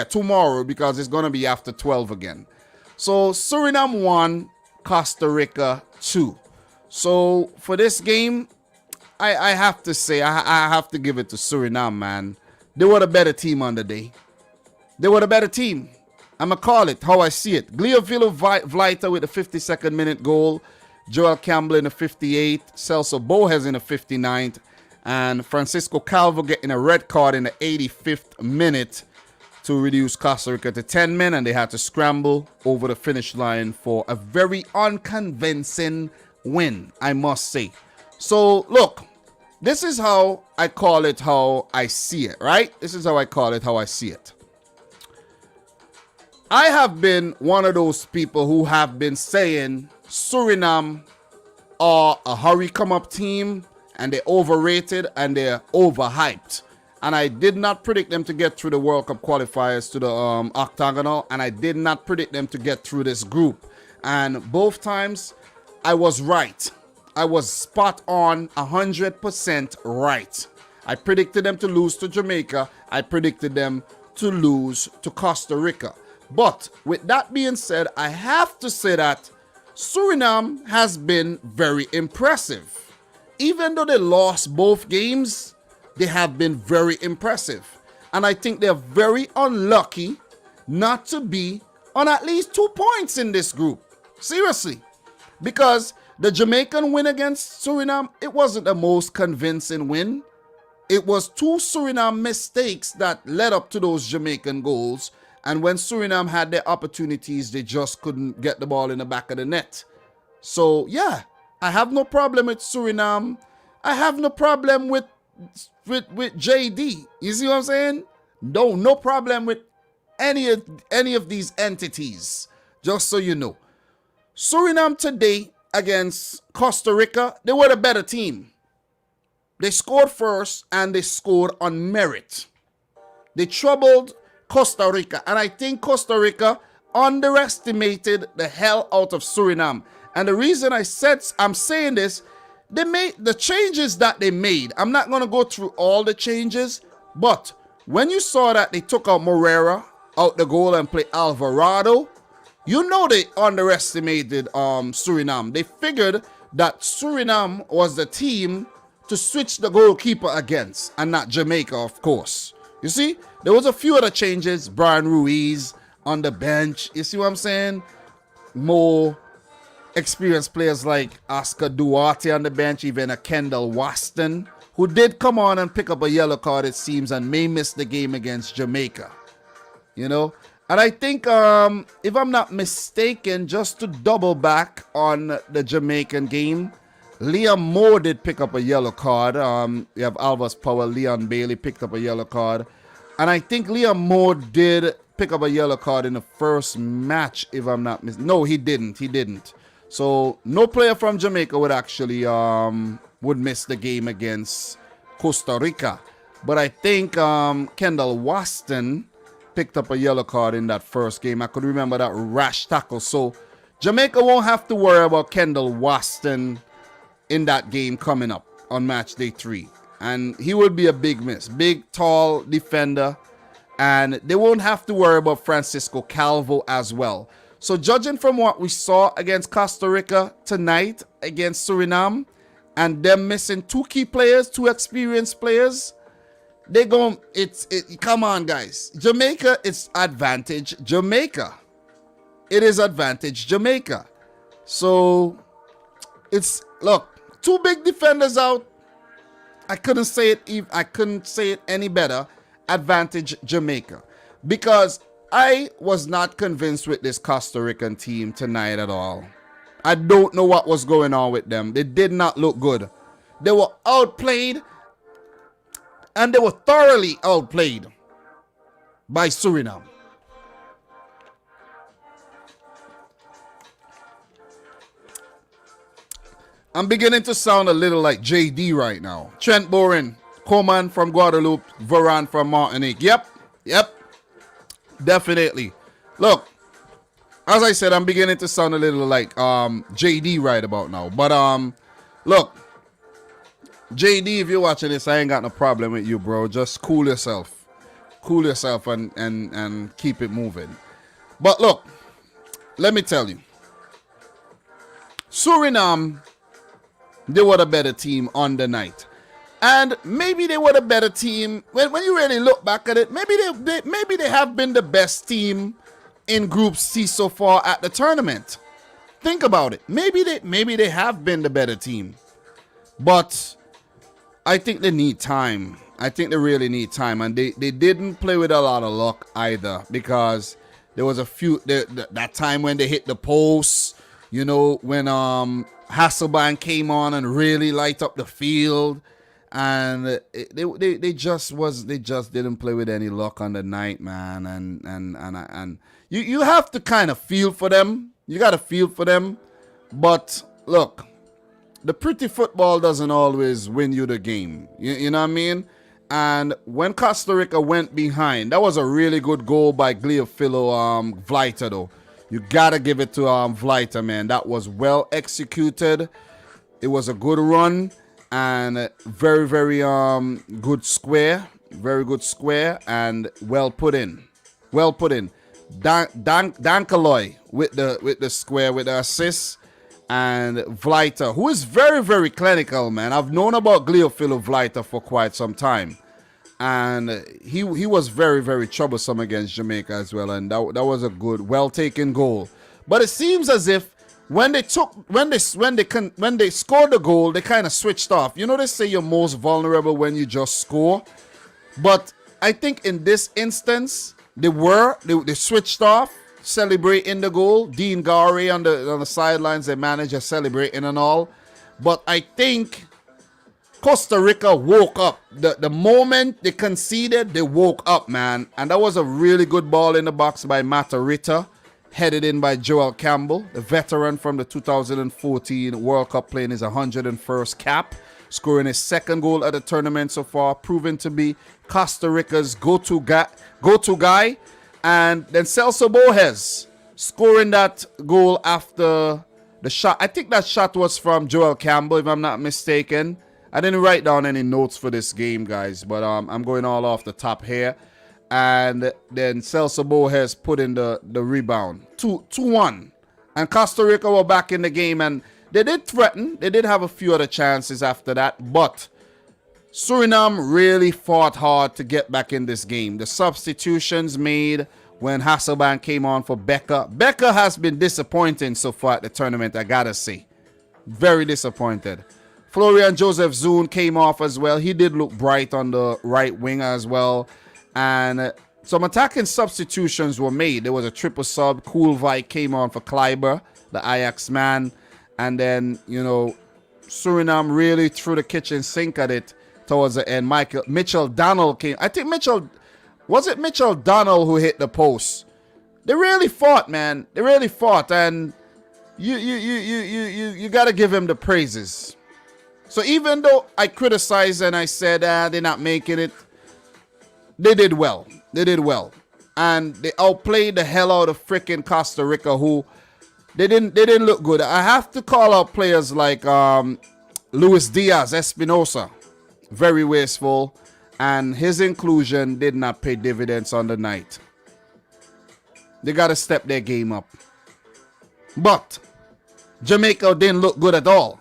tomorrow, because it's going to be after 12 again. So, Suriname 1, Costa Rica 2. So, for this game, I have to say, I have to give it to Suriname, man. They were the better team on the day. They were the better team. I'm going to call it how I see it. Gleovilo Vleiter with a 52nd minute goal. Joel Campbell in the 58th. Celso Bohez in the 59th. And Francisco Calvo getting a red card in the 85th minute to reduce Costa Rica to 10 men. And they had to scramble over the finish line for a very unconvincing win, I must say. So, look, this is how I call it how I see it, right? This is how I call it how I see it. I have been one of those people who have been saying Suriname are a hurry-come-up team, and they're overrated and they're overhyped. And I did not predict them to get through the World Cup qualifiers to the octagonal, and I did not predict them to get through this group. And both times, I was right. I was spot on, 100% right. I predicted them to lose to Jamaica. I predicted them to lose to Costa Rica. But with that being said, I have to say that Suriname has been very impressive. Even though they lost both games, they have been very impressive. And I think they're very unlucky not to be on at least 2 points in this group. Seriously. Because the Jamaican win against Suriname, it wasn't the most convincing win. It was 2 Suriname mistakes that led up to those Jamaican goals. And when Suriname had their opportunities, they just couldn't get the ball in the back of the net. So, yeah, I have no problem with Suriname. I have no problem with JD. You see what I'm saying? No problem with any of these entities. Just so you know. Suriname today against Costa Rica, they were the better team. They scored first and they scored on merit. They troubled Costa Rica. And I think Costa Rica underestimated the hell out of Suriname. And the reason I'm saying this, they made the changes that they made. I'm not going to go through all the changes, but when you saw that they took out Morera out the goal and played Alvarado, you know they underestimated Suriname. They figured that Suriname was the team to switch the goalkeeper against, and not Jamaica, of course. You see, there was a few other changes. Brian Ruiz on the bench. You see what I'm saying? More experienced players like Oscar Duarte on the bench, even a Kendall Waston, who did come on and pick up a yellow card, it seems, and may miss the game against Jamaica. You know? And I think, if I'm not mistaken, just to double back on the Jamaican game, Liam Moore did pick up a yellow card. You have Alvis Power, Leon Bailey picked up a yellow card. And I think Liam Moore did pick up a yellow card in the first match, if I'm not mistaken. No, he didn't. So no player from Jamaica would actually would miss the game against Costa Rica. But I think Kendall Waston picked up a yellow card in that first game. I could remember that rash tackle. So Jamaica won't have to worry about Kendall Waston in that game coming up on match day 3. And he will be a big miss. Big, tall defender. And they won't have to worry about Francisco Calvo as well. So judging from what we saw against Costa Rica tonight against Suriname, and them missing 2 key players, 2 experienced players, they go. Come on, guys. Jamaica, it's advantage Jamaica. It is advantage Jamaica. So look, 2 big defenders out. I couldn't say it any better. Advantage Jamaica, because I was not convinced with this Costa Rican team tonight at all. I don't know what was going on with them. They did not look good. They were outplayed, and they were thoroughly outplayed by Suriname. I'm beginning to sound a little like JD right now. Trent Boren, Coman from Guadeloupe, Varane from Martinique. Yep. Definitely. Look, as I said, I'm beginning to sound a little like JD right about now. But look, JD, if you're watching this, I ain't got no problem with you, bro. Just cool yourself. Cool yourself and keep it moving. But look, let me tell you. Suriname, they were the better team on the night. And maybe they were the better team. When you really look back at it, maybe they have been the best team in Group C so far at the tournament. Think about it. Maybe they have been the better team. But I think they need time. I think they really need time. And they didn't play with a lot of luck either, because there was a few that time when they hit the post, you know, when Hasselbank came on and really light up the field. And they just didn't play with any luck on the night, man. And you have to kind of feel for them. You got to feel for them. But look, the pretty football doesn't always win you the game. You know what I mean? And when Costa Rica went behind, that was a really good goal by Gleofilo Vleiter, though. You got to give it to Vleiter, man. That was well executed. It was a good run. And very, very good square. Very good square. And well put in. Well put in. Dankaloy with the square, with the assist. And Vleiter, who is very, very clinical, man. I've known about Gleofilo Vleiter for quite some time. And he was very, very troublesome against Jamaica as well. And that was a good, well-taken goal. But it seems as if when they scored the goal, they kind of switched off. You know, they say you're most vulnerable when you just score. But I think in this instance, They switched off, celebrating the goal. Dean Gowrie on the sidelines, the manager celebrating and all. But I think Costa Rica woke up. The moment they conceded, they woke up, man. And that was a really good ball in the box by Matarrita, headed in by Joel Campbell, the veteran from the 2014 World Cup, playing his 101st cap, scoring his second goal at the tournament so far, proving to be Costa Rica's go-to guy. And then Celso Borges scoring that goal after the shot. I think that shot was from Joel Campbell, if I'm not mistaken. I didn't write down any notes for this game, guys, but I'm going all off the top here. And then Celso Borges put in the rebound. 2-1. And Costa Rica were back in the game, and they did threaten. They did have a few other chances after that, but Suriname really fought hard to get back in this game. The substitutions made when Hasselbank came on for Becker. Becker has been disappointing so far at the tournament, I gotta say. Very disappointed. Florian Joseph Zune came off as well. He did look bright on the right wing as well. And some attacking substitutions were made. There was a triple sub. Koolwijk came on for Kleiber, the Ajax man. And then, you know, Suriname really threw the kitchen sink at it towards the end. Mitchell Donald came. I think was it Mitchell Donald who hit the post? They really fought, man. They really fought. And you got to give him the praises. So even though I criticized and I said they're not making it, they did well. They did well. And they outplayed the hell out of freaking Costa Rica, who they didn't look good. I have to call out players like Luis Diaz Espinosa. Very wasteful. And his inclusion did not pay dividends on the night. They got to step their game up. But Jamaica didn't look good at all.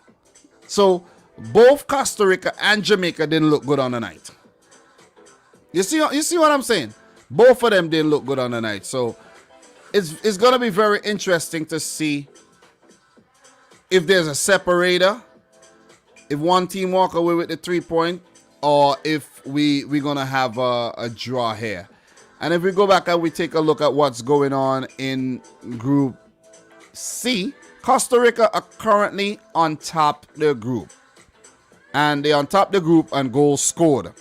So both Costa Rica and Jamaica didn't look good on the night. You see what I'm saying? Both of them didn't look good on the night. So it's going to be very interesting to see if there's a separator, if one team walk away with the 3 point, or if we're going to have a draw here. And if we go back and we take a look at what's going on in Group C, Costa Rica are currently on top of their group. And they're on top of the group and goals scored.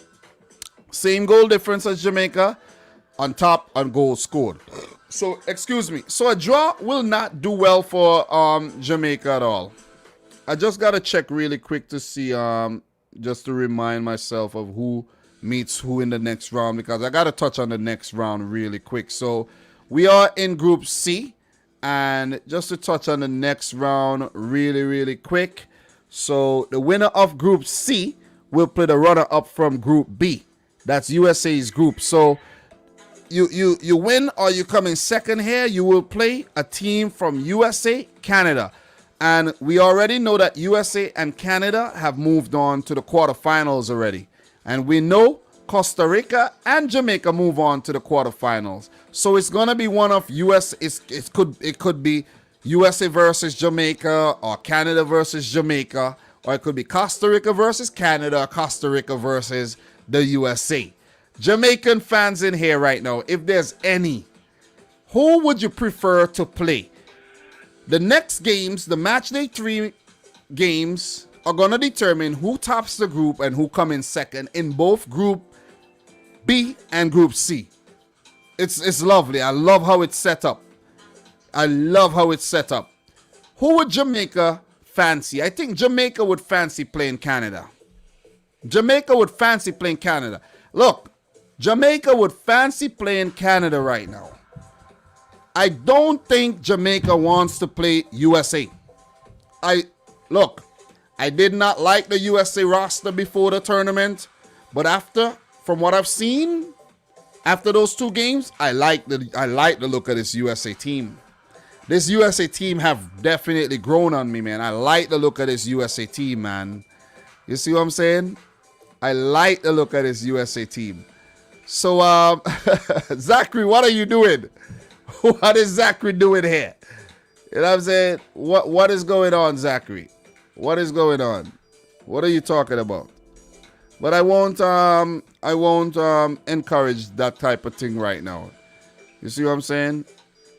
Same goal difference as Jamaica, on top and goals scored. So, excuse me. So a draw will not do well for Jamaica at all. I just got to check really quick to see, just to remind myself of who meets who in the next round, because I got to touch on the next round really quick. So we are in Group C. And just to touch on the next round really, really quick. So the winner of Group C will play the runner-up from Group B. That's USA's group. So you win or you come in second here, you will play a team from USA, Canada. And we already know that USA and Canada have moved on to the quarterfinals already. And we know Costa Rica and Jamaica move on to the quarterfinals. So it's going to be one of it could be USA versus Jamaica, or Canada versus Jamaica, or it could be Costa Rica versus Canada, or Costa Rica versus the USA. Jamaican fans in here right now, if there's any, who would you prefer to play? The next games, the match day 3 games, are going to determine who tops the group and who come in second in both Group B and Group C. It's lovely. I love how it's set up. I love how it's set up. Who would Jamaica fancy? I think Jamaica would fancy playing Canada. Jamaica would fancy playing Canada. Look, Jamaica would fancy playing Canada right now. I don't think Jamaica wants to play USA. I did not like the USA roster before the tournament, but from what I've seen, after those 2 games, I like the look of this USA team. This USA team have definitely grown on me, man. I like the look of this USA team, man. You see what I'm saying? I like the look of this USA team. So, Zachary, what are you doing? What is Zachary doing here? You know what I'm saying? What is going on, Zachary? What is going on? What are you talking about? But I won't encourage that type of thing right now. You see what I'm saying?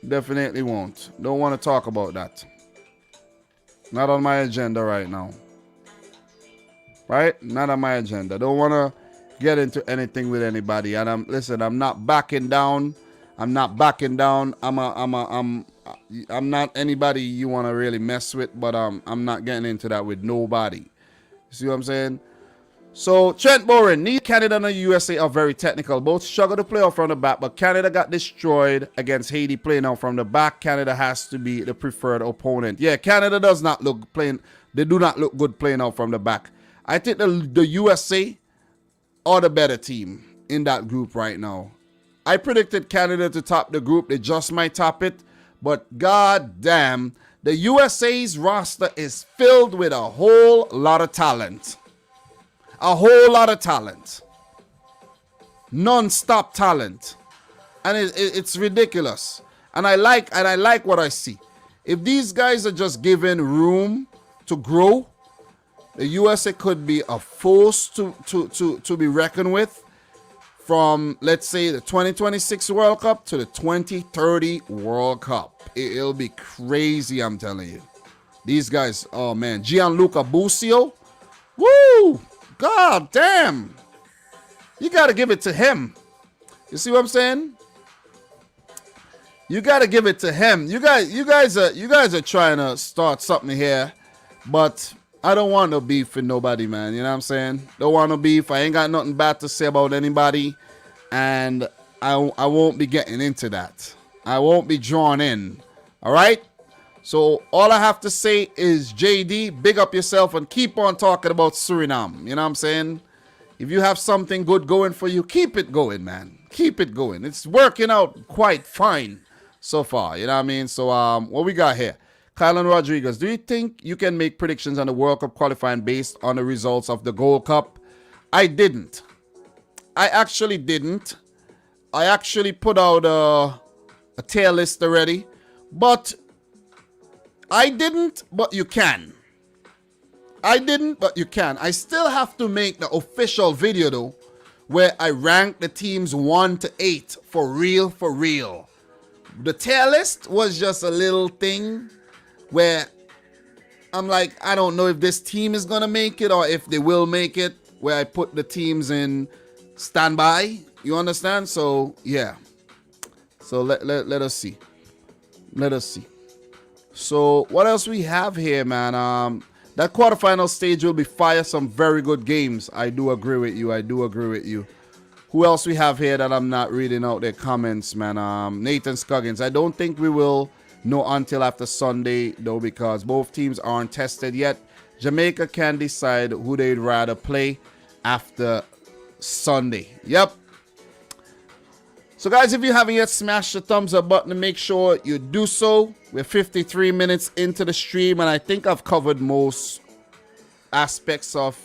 Definitely won't. Don't want to talk about that. Not on my agenda right now. Right? Not on my agenda. Don't want to get into anything with anybody. And I'm not backing down. I'm not backing down. I'm not anybody you want to really mess with, but I'm not getting into that with nobody. You see what I'm saying? So, Trent Boren, neither Canada nor USA are very technical. Both struggle to play out from the back, but Canada got destroyed against Haiti playing out from the back. Canada has to be the preferred opponent. Yeah, Canada does not look playing. They do not look good playing out from the back. I think the USA are the better team in that group right now. I predicted Canada to top the group. They just might top it. But god damn, the USA's roster is filled with a whole lot of talent. A whole lot of talent. Non-stop talent. And it's ridiculous. And I like what I see. If these guys are just given room to grow, the USA could be a force to be reckoned with from, let's say, the 2026 World Cup to the 2030 World Cup. It'll be crazy, I'm telling you. These guys, oh man, Gianluca Busio, woo! God damn. You got to give it to him. You see what I'm saying? You got to give it to him. You guys are trying to start something here, but I don't want no beef with nobody, man. You know what I'm saying? Don't want no beef. I ain't got nothing bad to say about anybody, and I won't be getting into that. I won't be drawn in. All right? So all I have to say is, JD, big up yourself and keep on talking about Suriname. You know what I'm saying? If you have something good going for you, keep it going, man. Keep it going. It's working out quite fine so far. You know what I mean? So what we got here? Kylan Rodriguez, do you think you can make predictions on the World Cup qualifying based on the results of the Gold Cup? I didn't. I actually didn't. I actually put out a tier list already. But I didn't, but you can. I didn't, but you can. I still have to make the official video, though, where I rank the teams 1 to 8 for real, for real. The tier list was just a little thing where I'm like, I don't know if this team is going to make it or if they will make it, where I put the teams in standby. You understand? So, yeah. So, let us see. Let us see. So, what else we have here, man? That quarterfinal stage will be fire. Some very good games. I do agree with you. I do agree with you. Who else we have here that I'm not reading out their comments, man? Nathan Scoggins. I don't think we will know until after Sunday, though, because both teams aren't tested yet. Jamaica can decide who they'd rather play after Sunday. Yep. So, guys, if you haven't yet smashed the thumbs up button, make sure you do so. We're 53 minutes into the stream, and I think I've covered most aspects of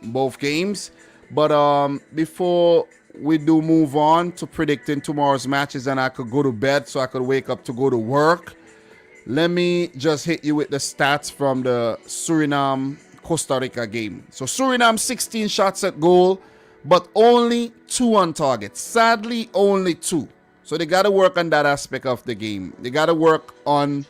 both games. But before we do move on to predicting tomorrow's matches, and I could go to bed so I could wake up to go to work, let me just hit you with the stats from the Suriname-Costa Rica game. So, Suriname, 16 shots at goal, but only 2 on target. Sadly, only 2. So they got to work on that aspect of the game. They got to work on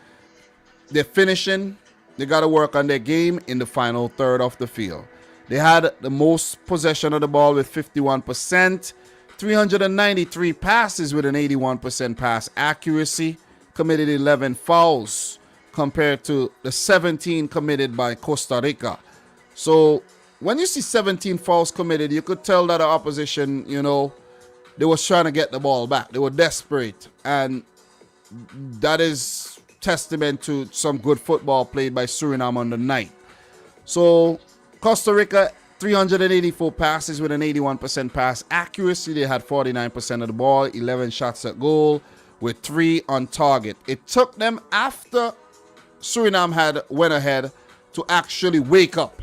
their finishing. They got to work on their game in the final third of the field. They had the most possession of the ball with 51%, 393 passes with an 81% pass accuracy, committed 11 fouls compared to the 17 committed by Costa Rica. So when you see 17 fouls committed, you could tell that the opposition, you know, they was trying to get the ball back. They were desperate. And that is testament to some good football played by Suriname on the night. So Costa Rica, 384 passes with an 81% pass accuracy. They had 49% of the ball, 11 shots at goal with 3 on target. It took them after Suriname went ahead to actually wake up.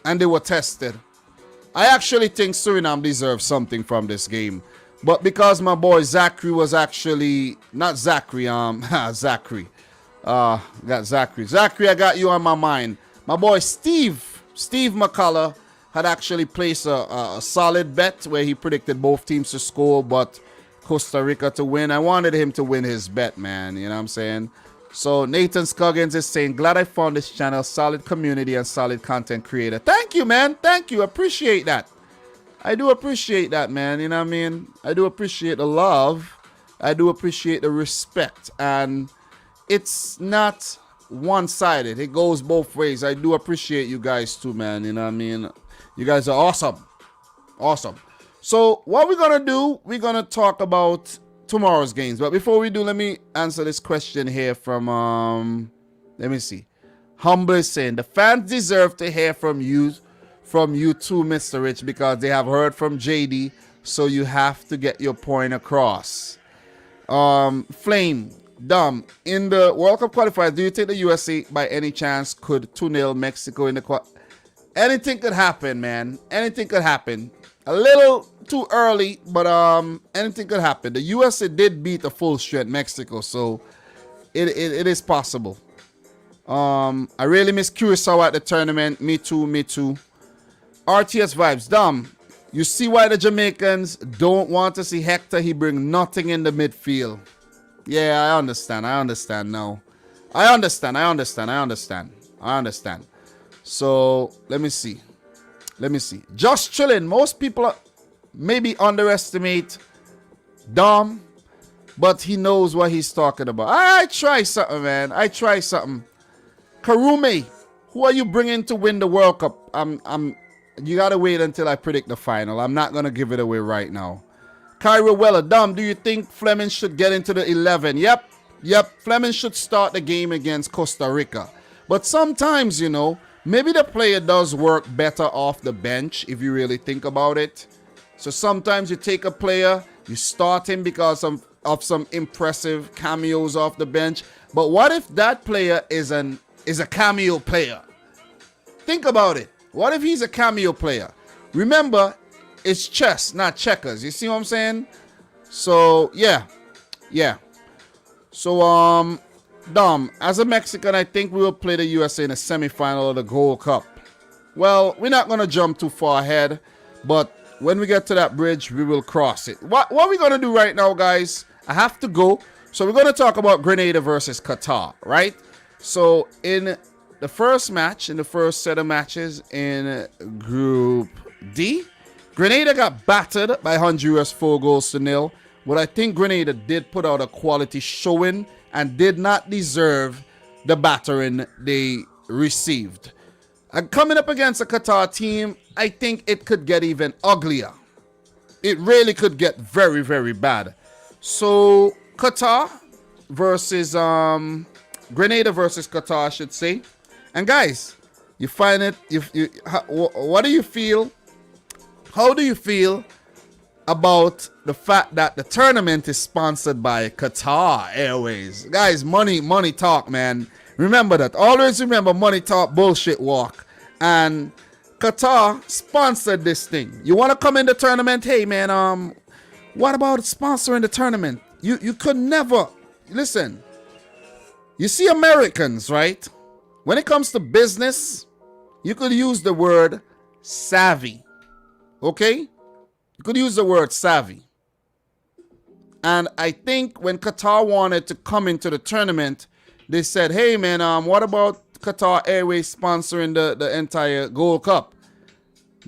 And they were tested. I actually think Suriname deserves something from this game. But because my boy Zachary was actually, not Zachary, Zachary. Got Zachary. Zachary, I got you on my mind. My boy Steve McCullough had actually placed a solid bet where he predicted both teams to score, but Costa Rica to win. I wanted him to win his bet, man. You know what I'm saying? So Nathan Scoggins is saying, glad I found this channel. Solid community and solid content creator. Thank you, man. Thank you. Appreciate that. I do appreciate that, man. You know what I mean? I do appreciate the love. I do appreciate the respect. And it's not one-sided. It goes both ways. I do appreciate you guys too, man. You know what I mean? You guys are awesome. Awesome. So what we're going to do, we're going to talk about tomorrow's games. But before we do, let me answer this question here from, let me see. Humble is saying, the fans deserve to hear from you too, Mr. Rich, because they have heard from JD, so you have to get your point across. Flame, Dom, in the World Cup qualifiers, do you think the USA by any chance could 2-0 Mexico in the Anything could happen, man. Anything could happen. A little too early, but anything could happen. The USA did beat a full strength Mexico, so it is possible. I really miss Curacao at the tournament. Me too, me too. RTS vibes. Dom, you see why the Jamaicans don't want to see Hector? He bring nothing in the midfield. Yeah, I understand. I understand now. I understand. I understand. I understand. I understand. So, let me see. Let me see. Just chilling. Most people maybe underestimate Dom, but he knows what he's talking about. I try something, man. I try something. Karume, who are you bringing to win the World Cup? You gotta wait until I predict the final. I'm not gonna give it away right now. Kyra Weller, Dom, do you think Fleming should get into the 11? Yep. Fleming should start the game against Costa Rica. But sometimes, you know, maybe the player does work better off the bench if you really think about it. So sometimes you take a player, you start him because of some impressive cameos off the bench. But what if that player is a cameo player? Think about it. What if he's a cameo player? Remember, it's chess, not checkers. You see what I'm saying? So, yeah. So, Dom, as a Mexican, I think we will play the USA in the semifinal of the Gold Cup. Well, we're not going to jump too far ahead, but when we get to that bridge, we will cross it. What we're going to do right now, guys, I have to go. So we're going to talk about Grenada versus Qatar, right? So in the first match, in the first set of matches in Group D, Grenada got battered by Honduras 4-0. But I think Grenada did put out a quality showing and did not deserve the battering they received. And coming up against a Qatar team, I think it could get even uglier. It really could get very, very bad. So Qatar versus Grenada versus Qatar, I should say. And guys, you find it. What do you feel? How do you feel about the fact that the tournament is sponsored by Qatar Airways? Guys, money talk, man. Remember that. Always remember, money talk, bullshit walk. And Qatar sponsored this thing. You want to come in the tournament? Hey, man, what about sponsoring the tournament? You could never. Listen, you see Americans, right? When it comes to business, you could use the word savvy. Okay? You could use the word savvy. And I think when Qatar wanted to come into the tournament, they said, hey, man, what about Qatar Airways sponsoring the entire Gold Cup?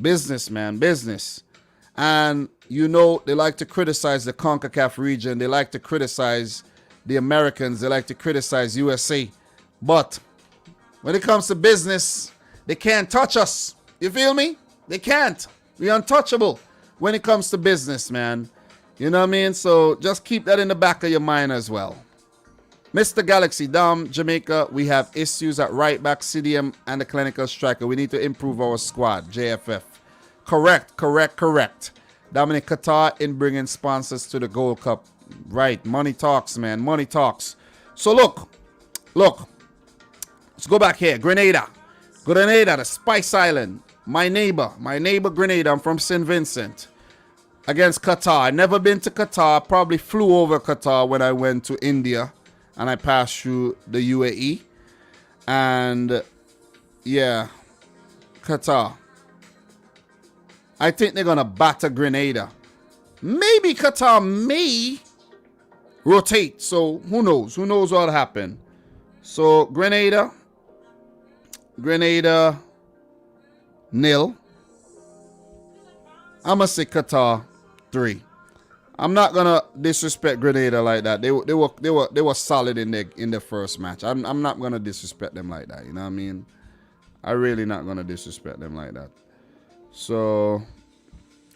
Business, man, business. And, you know, they like to criticize the CONCACAF region. They like to criticize the Americans. They like to criticize USA. But when it comes to business, they can't touch us. You feel me? They can't. We're untouchable when it comes to business, man. You know what I mean? So just keep that in the back of your mind as well. Mr. Galaxy, Dom, Jamaica, we have issues at right back, CDM, and the clinical striker. We need to improve our squad, JFF. Correct. Dominic, Qatar in bringing sponsors to the Gold Cup. Right, money talks, man, money talks. So look. Let's go back here. Grenada, the Spice Island. My neighbor Grenada. I'm from St. Vincent. Against Qatar. I've never been to Qatar. Probably flew over Qatar when I went to India. And I passed through the UAE. And yeah, Qatar. I think they're going to batter Grenada. maybe Qatar may rotate. So who knows? Who knows what'll happen? So Grenada, nil. I'ma say Qatar 3. I'm not gonna disrespect Grenada like that. They were solid in the first match. I'm not gonna disrespect them like that. You know what I mean? I really not gonna disrespect them like that. So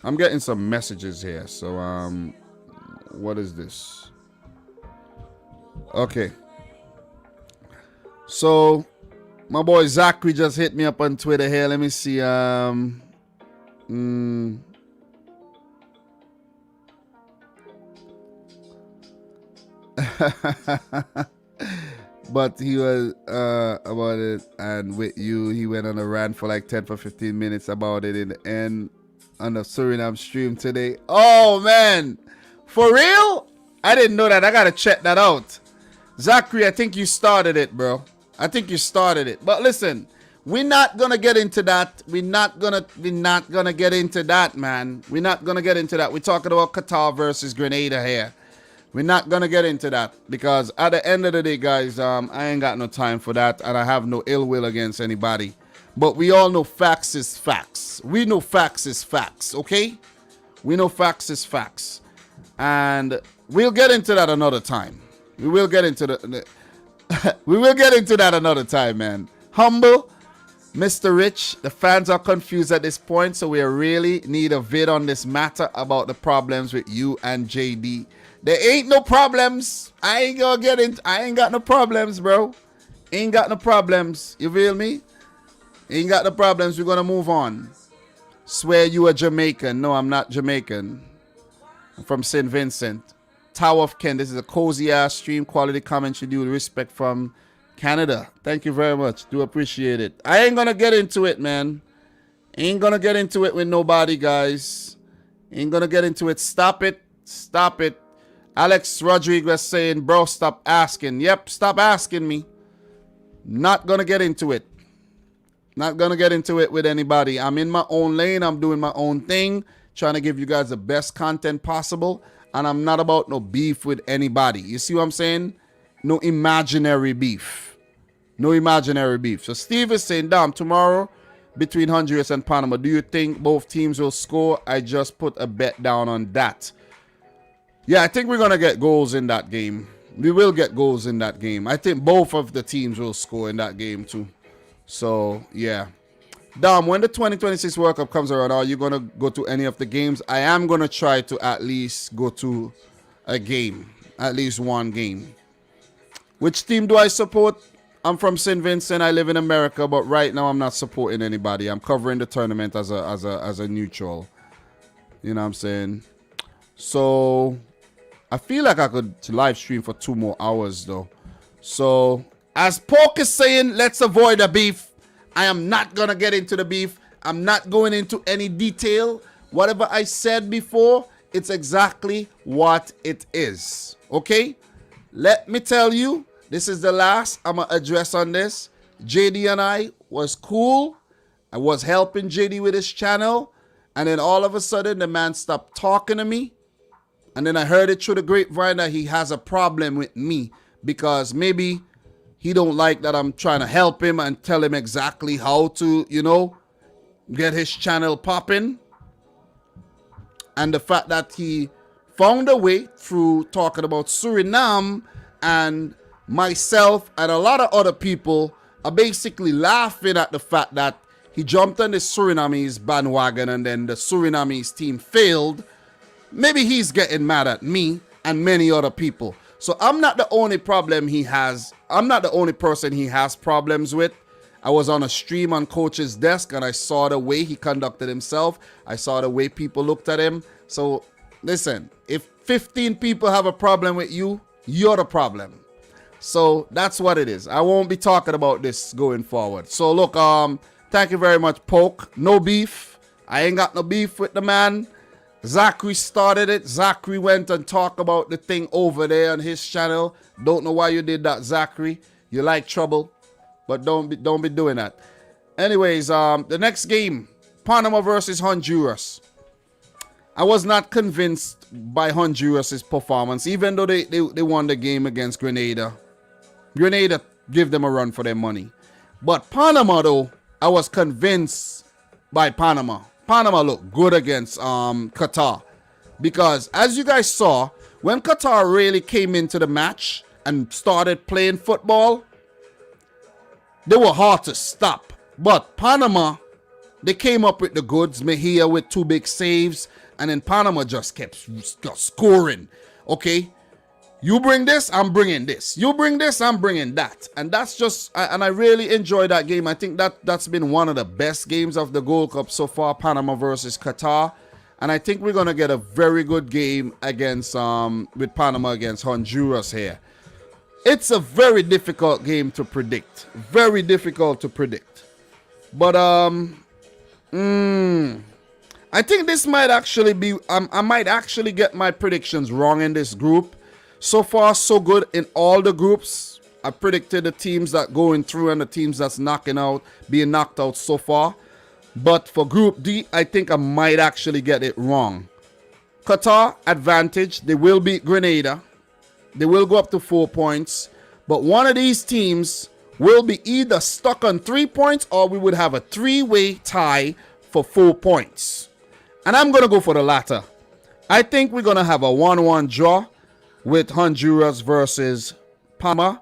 I'm getting some messages here. So what is this? Okay. So my boy Zachary just hit me up on Twitter here. Let me see. But he was about it, and with you, he went on a rant for like 10 for 15 minutes about it in the end on the Suriname stream today. Oh man, for real? I didn't know that. I gotta check that out. Zachary, I think you started it, bro. I think you started it. But listen, we're not gonna get into that. We're not gonna get into that, man. We're not gonna get into that. We're talking about Qatar versus Grenada here. We're not gonna get into that because at the end of the day, guys, I ain't got no time for that, and I have no ill will against anybody. But we all know facts is facts. We know facts is facts, okay? We know facts is facts, and we'll get into that another time. We will get into we will get into that another time, man. Humble, Mr. Rich, the fans are confused at this point, so we really need a vid on this matter about the problems with you and JD. There ain't no problems. I ain't got no problems, bro. Ain't got no problems. You feel me? Ain't got no problems. We're gonna move on. Swear you are Jamaican. No, I'm not Jamaican. I'm from St. Vincent. Tower of Ken. This is a cozy ass stream. Quality comments you do with respect from Canada. Thank you very much. Do appreciate it. I ain't gonna get into it, man. Ain't gonna get into it with nobody, guys. Ain't gonna get into it. Stop it. Stop it. Alex Rodriguez saying, bro, stop asking. Yep, stop asking me. Not gonna get into it. Not gonna get into it with anybody. I'm in my own lane. I'm doing my own thing. Trying to give you guys the best content possible. And I'm not about no beef with anybody. You see what I'm saying? No imaginary beef. No imaginary beef. So Steve is saying, damn, tomorrow between Honduras and Panama, do you think both teams will score? I just put a bet down on that. Yeah, I think we're going to get goals in that game. We will get goals in that game. I think both of the teams will score in that game too. So, yeah. Dom, when the 2026 World Cup comes around, are you going to go to any of the games? I am going to try to at least go to a game. At least one game. Which team do I support? I'm from St. Vincent. I live in America, but right now I'm not supporting anybody. I'm covering the tournament as a neutral. You know what I'm saying? So I feel like I could live stream for 2 more hours though. So as Pork is saying, let's avoid the beef. I am not gonna get into the beef. I'm not going into any detail. Whatever I said before, it's exactly what it is. Okay? Let me tell you, this is the last I'm gonna address on this. JD and I was cool. I was helping JD with his channel. And then all of a sudden, the man stopped talking to me. And then I heard it through the grapevine that he has a problem with me because maybe he don't like that I'm trying to help him and tell him exactly how to, you know, get his channel popping. And the fact that he found a way through talking about Suriname, and myself and a lot of other people are basically laughing at the fact that he jumped on the Surinamese bandwagon and then the Surinamese team failed. Maybe he's getting mad at me and many other people. So I'm not the only problem he has. I'm not the only person he has problems with. I was on a stream on Coach's desk and I saw the way he conducted himself. I saw the way people looked at him. So listen, if 15 people have a problem with you, you're the problem. So that's what it is. I won't be talking about this going forward. So look, thank you very much, Poke. No beef. I ain't got no beef with the man. Zachary started it. Zachary went and talked about the thing over there on his channel. Don't know why you did that, Zachary. You like trouble, but don't be doing that. Anyways, the next game, Panama versus Honduras. I was not convinced by Honduras' performance, even though they won the game against Grenada. Grenada give them a run for their money. But Panama, though, I was convinced by Panama. Panama looked good against Qatar. Because as you guys saw, when Qatar really came into the match and started playing football, they were hard to stop. But Panama, they came up with the goods. Mejia with 2 big saves. And then Panama just kept scoring. Okay? You bring this, I'm bringing this. You bring this, I'm bringing that. And that's just, and I really enjoyed that game. I think that's been one of the best games of the Gold Cup so far, Panama versus Qatar. And I think we're going to get a very good game against, with Panama against Honduras here. It's a very difficult game to predict. Very difficult to predict. But, I think this might actually be, I might actually get my predictions wrong in this group. So far, so good in all the groups. I predicted the teams that going through and the teams that's being knocked out so far. But for Group D, I think I might actually get it wrong. Qatar, advantage. They will beat Grenada. They will go up to 4 points. But one of these teams will be either stuck on 3 points or we would have a 3-way tie for 4 points. And I'm going to go for the latter. I think we're going to have a 1-1 draw with Honduras versus Panama.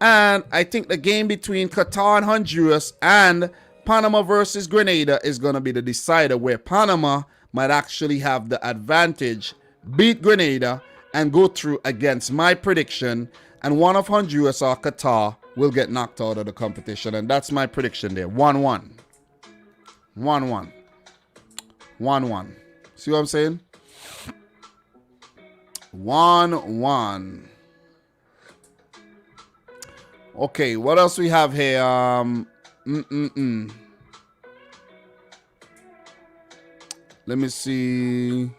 And I think the game between Qatar and Honduras and Panama versus Grenada is going to be the decider, where Panama might actually have the advantage, beat Grenada, and go through against my prediction. And one of Honduras or Qatar will get knocked out of the competition. And that's my prediction there. 1-1. 1-1. 1-1. See what I'm saying? 1-1. Okay, what else we have here? Let me see.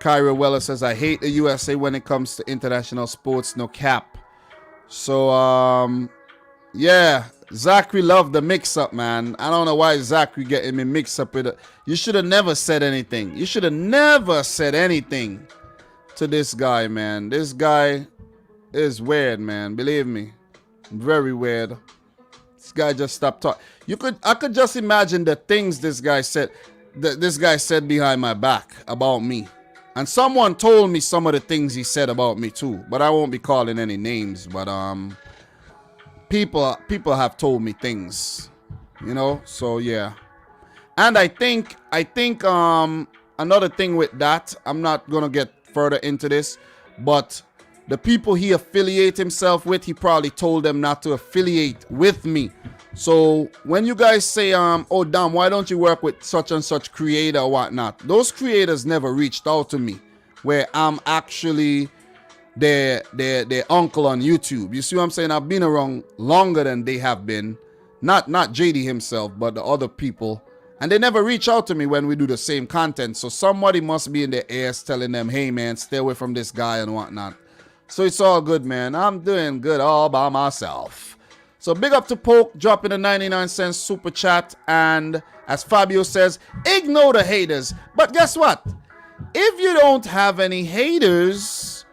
Kyra Weller says, I hate the USA when it comes to international sports. No cap. So, yeah. Zachary loved the mix-up, man. I don't know why Zachary getting me mixed up with it. You should have never said anything. You should have never said anything to this guy, man. This guy is weird, man. Believe me. Very weird. This guy just stopped talking. I could just imagine the things this guy said. This guy said behind my back about me. And someone told me some of the things he said about me too. But I won't be calling any names. But people have told me things, you know. So yeah. And I think another thing with that, I'm not gonna get further into this, but the people he affiliate himself with, he probably told them not to affiliate with me. So when you guys say, oh damn, why don't you work with such and such creator or whatnot? Those creators never reached out to me, where I'm actually their uncle on YouTube. You see what I'm saying? I've been around longer than they have been. Not JD himself, but the other people. And they never reach out to me when we do the same content. So somebody must be in their ears telling them, hey man, stay away from this guy and whatnot. So it's all good, man. I'm doing good all by myself. So big up to Poke, dropping a 99-cent super chat. And as Fabio says, ignore the haters. But guess what? If you don't have any haters,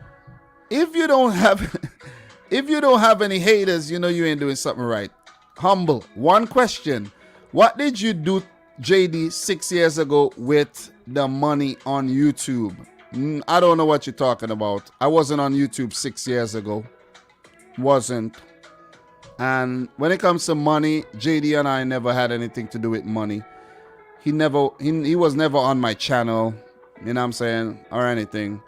if you don't have any haters, you know you ain't doing something right. Humble. One question. What did you do, JD, 6 years ago with the money on YouTube? I don't know what you're talking about. I wasn't on YouTube 6 years ago. Wasn't. And when it comes to money, JD and I never had anything to do with money. He was never on my channel, you know what I'm saying, or anything.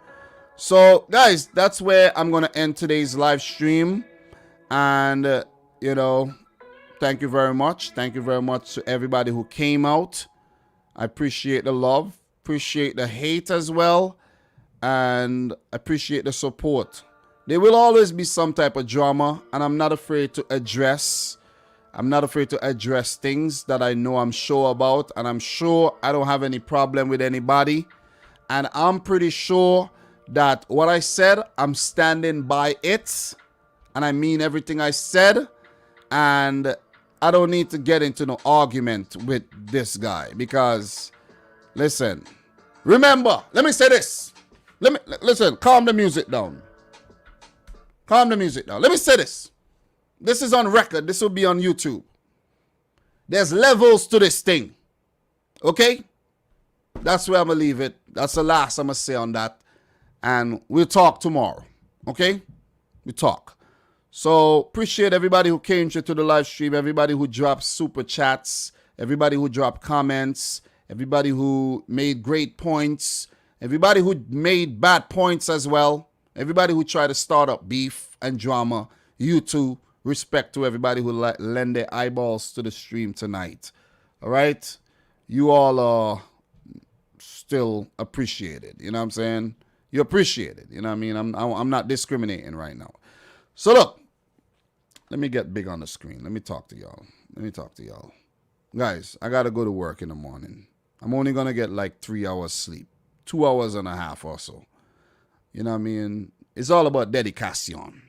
So, guys, that's where I'm going to end today's live stream. And, you know, thank you very much. Thank you very much to everybody who came out. I appreciate the love. Appreciate the hate as well. And appreciate the support. There will always be some type of drama. And I'm not afraid to address. I'm not afraid to address things that I know I'm sure about. And I'm sure I don't have any problem with anybody. And I'm pretty sure that what I said, I'm standing by it. And I mean everything I said. And I don't need to get into no argument with this guy. Because, listen, Remember, let me say this. Listen, calm the music down. Calm the music down. Let me say this. This is on record. This will be on YouTube. There's levels to this thing. Okay? That's where I'm going to leave it. That's the last I'm going to say on that. And we'll talk tomorrow. Okay? We talk. So, appreciate everybody who came to the live stream. Everybody who dropped super chats. Everybody who dropped comments. Everybody who made great points. Everybody who made bad points as well. Everybody who tried to start up beef and drama. You too. Respect to everybody who lend their eyeballs to the stream tonight. All right? You all are still appreciated. You know what I'm saying? You appreciate it. You know what I mean? I'm not discriminating right now. So look. Let me get big on the screen. Let me talk to y'all. Guys, I got to go to work in the morning. I'm only going to get like 3 hours sleep. 2 hours and a half or so. You know what I mean? It's all about dedication.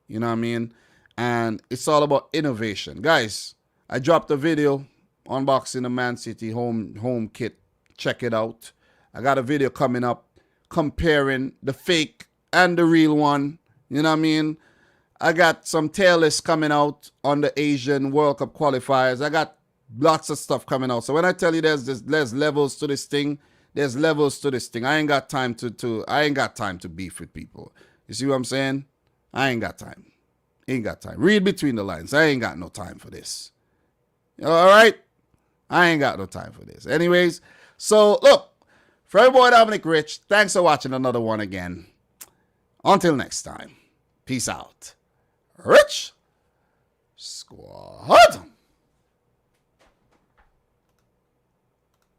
You know what I mean? And it's all about innovation. Guys, I dropped a video unboxing the Man City home kit. Check it out. I got a video coming up comparing the fake and the real one. You know what I mean? I got some tier lists coming out on the Asian World Cup qualifiers. I got lots of stuff coming out. So when I tell you there's levels to this thing, there's levels to this thing. I ain't got time to beef with people. You see what I'm saying? I ain't got time. Ain't got time. Read between the lines. I ain't got no time for this. All right? I ain't got no time for this. Anyways, so look, for your boy Dominic Rich, thanks for watching another one again. Until next time, peace out. Rich Squad.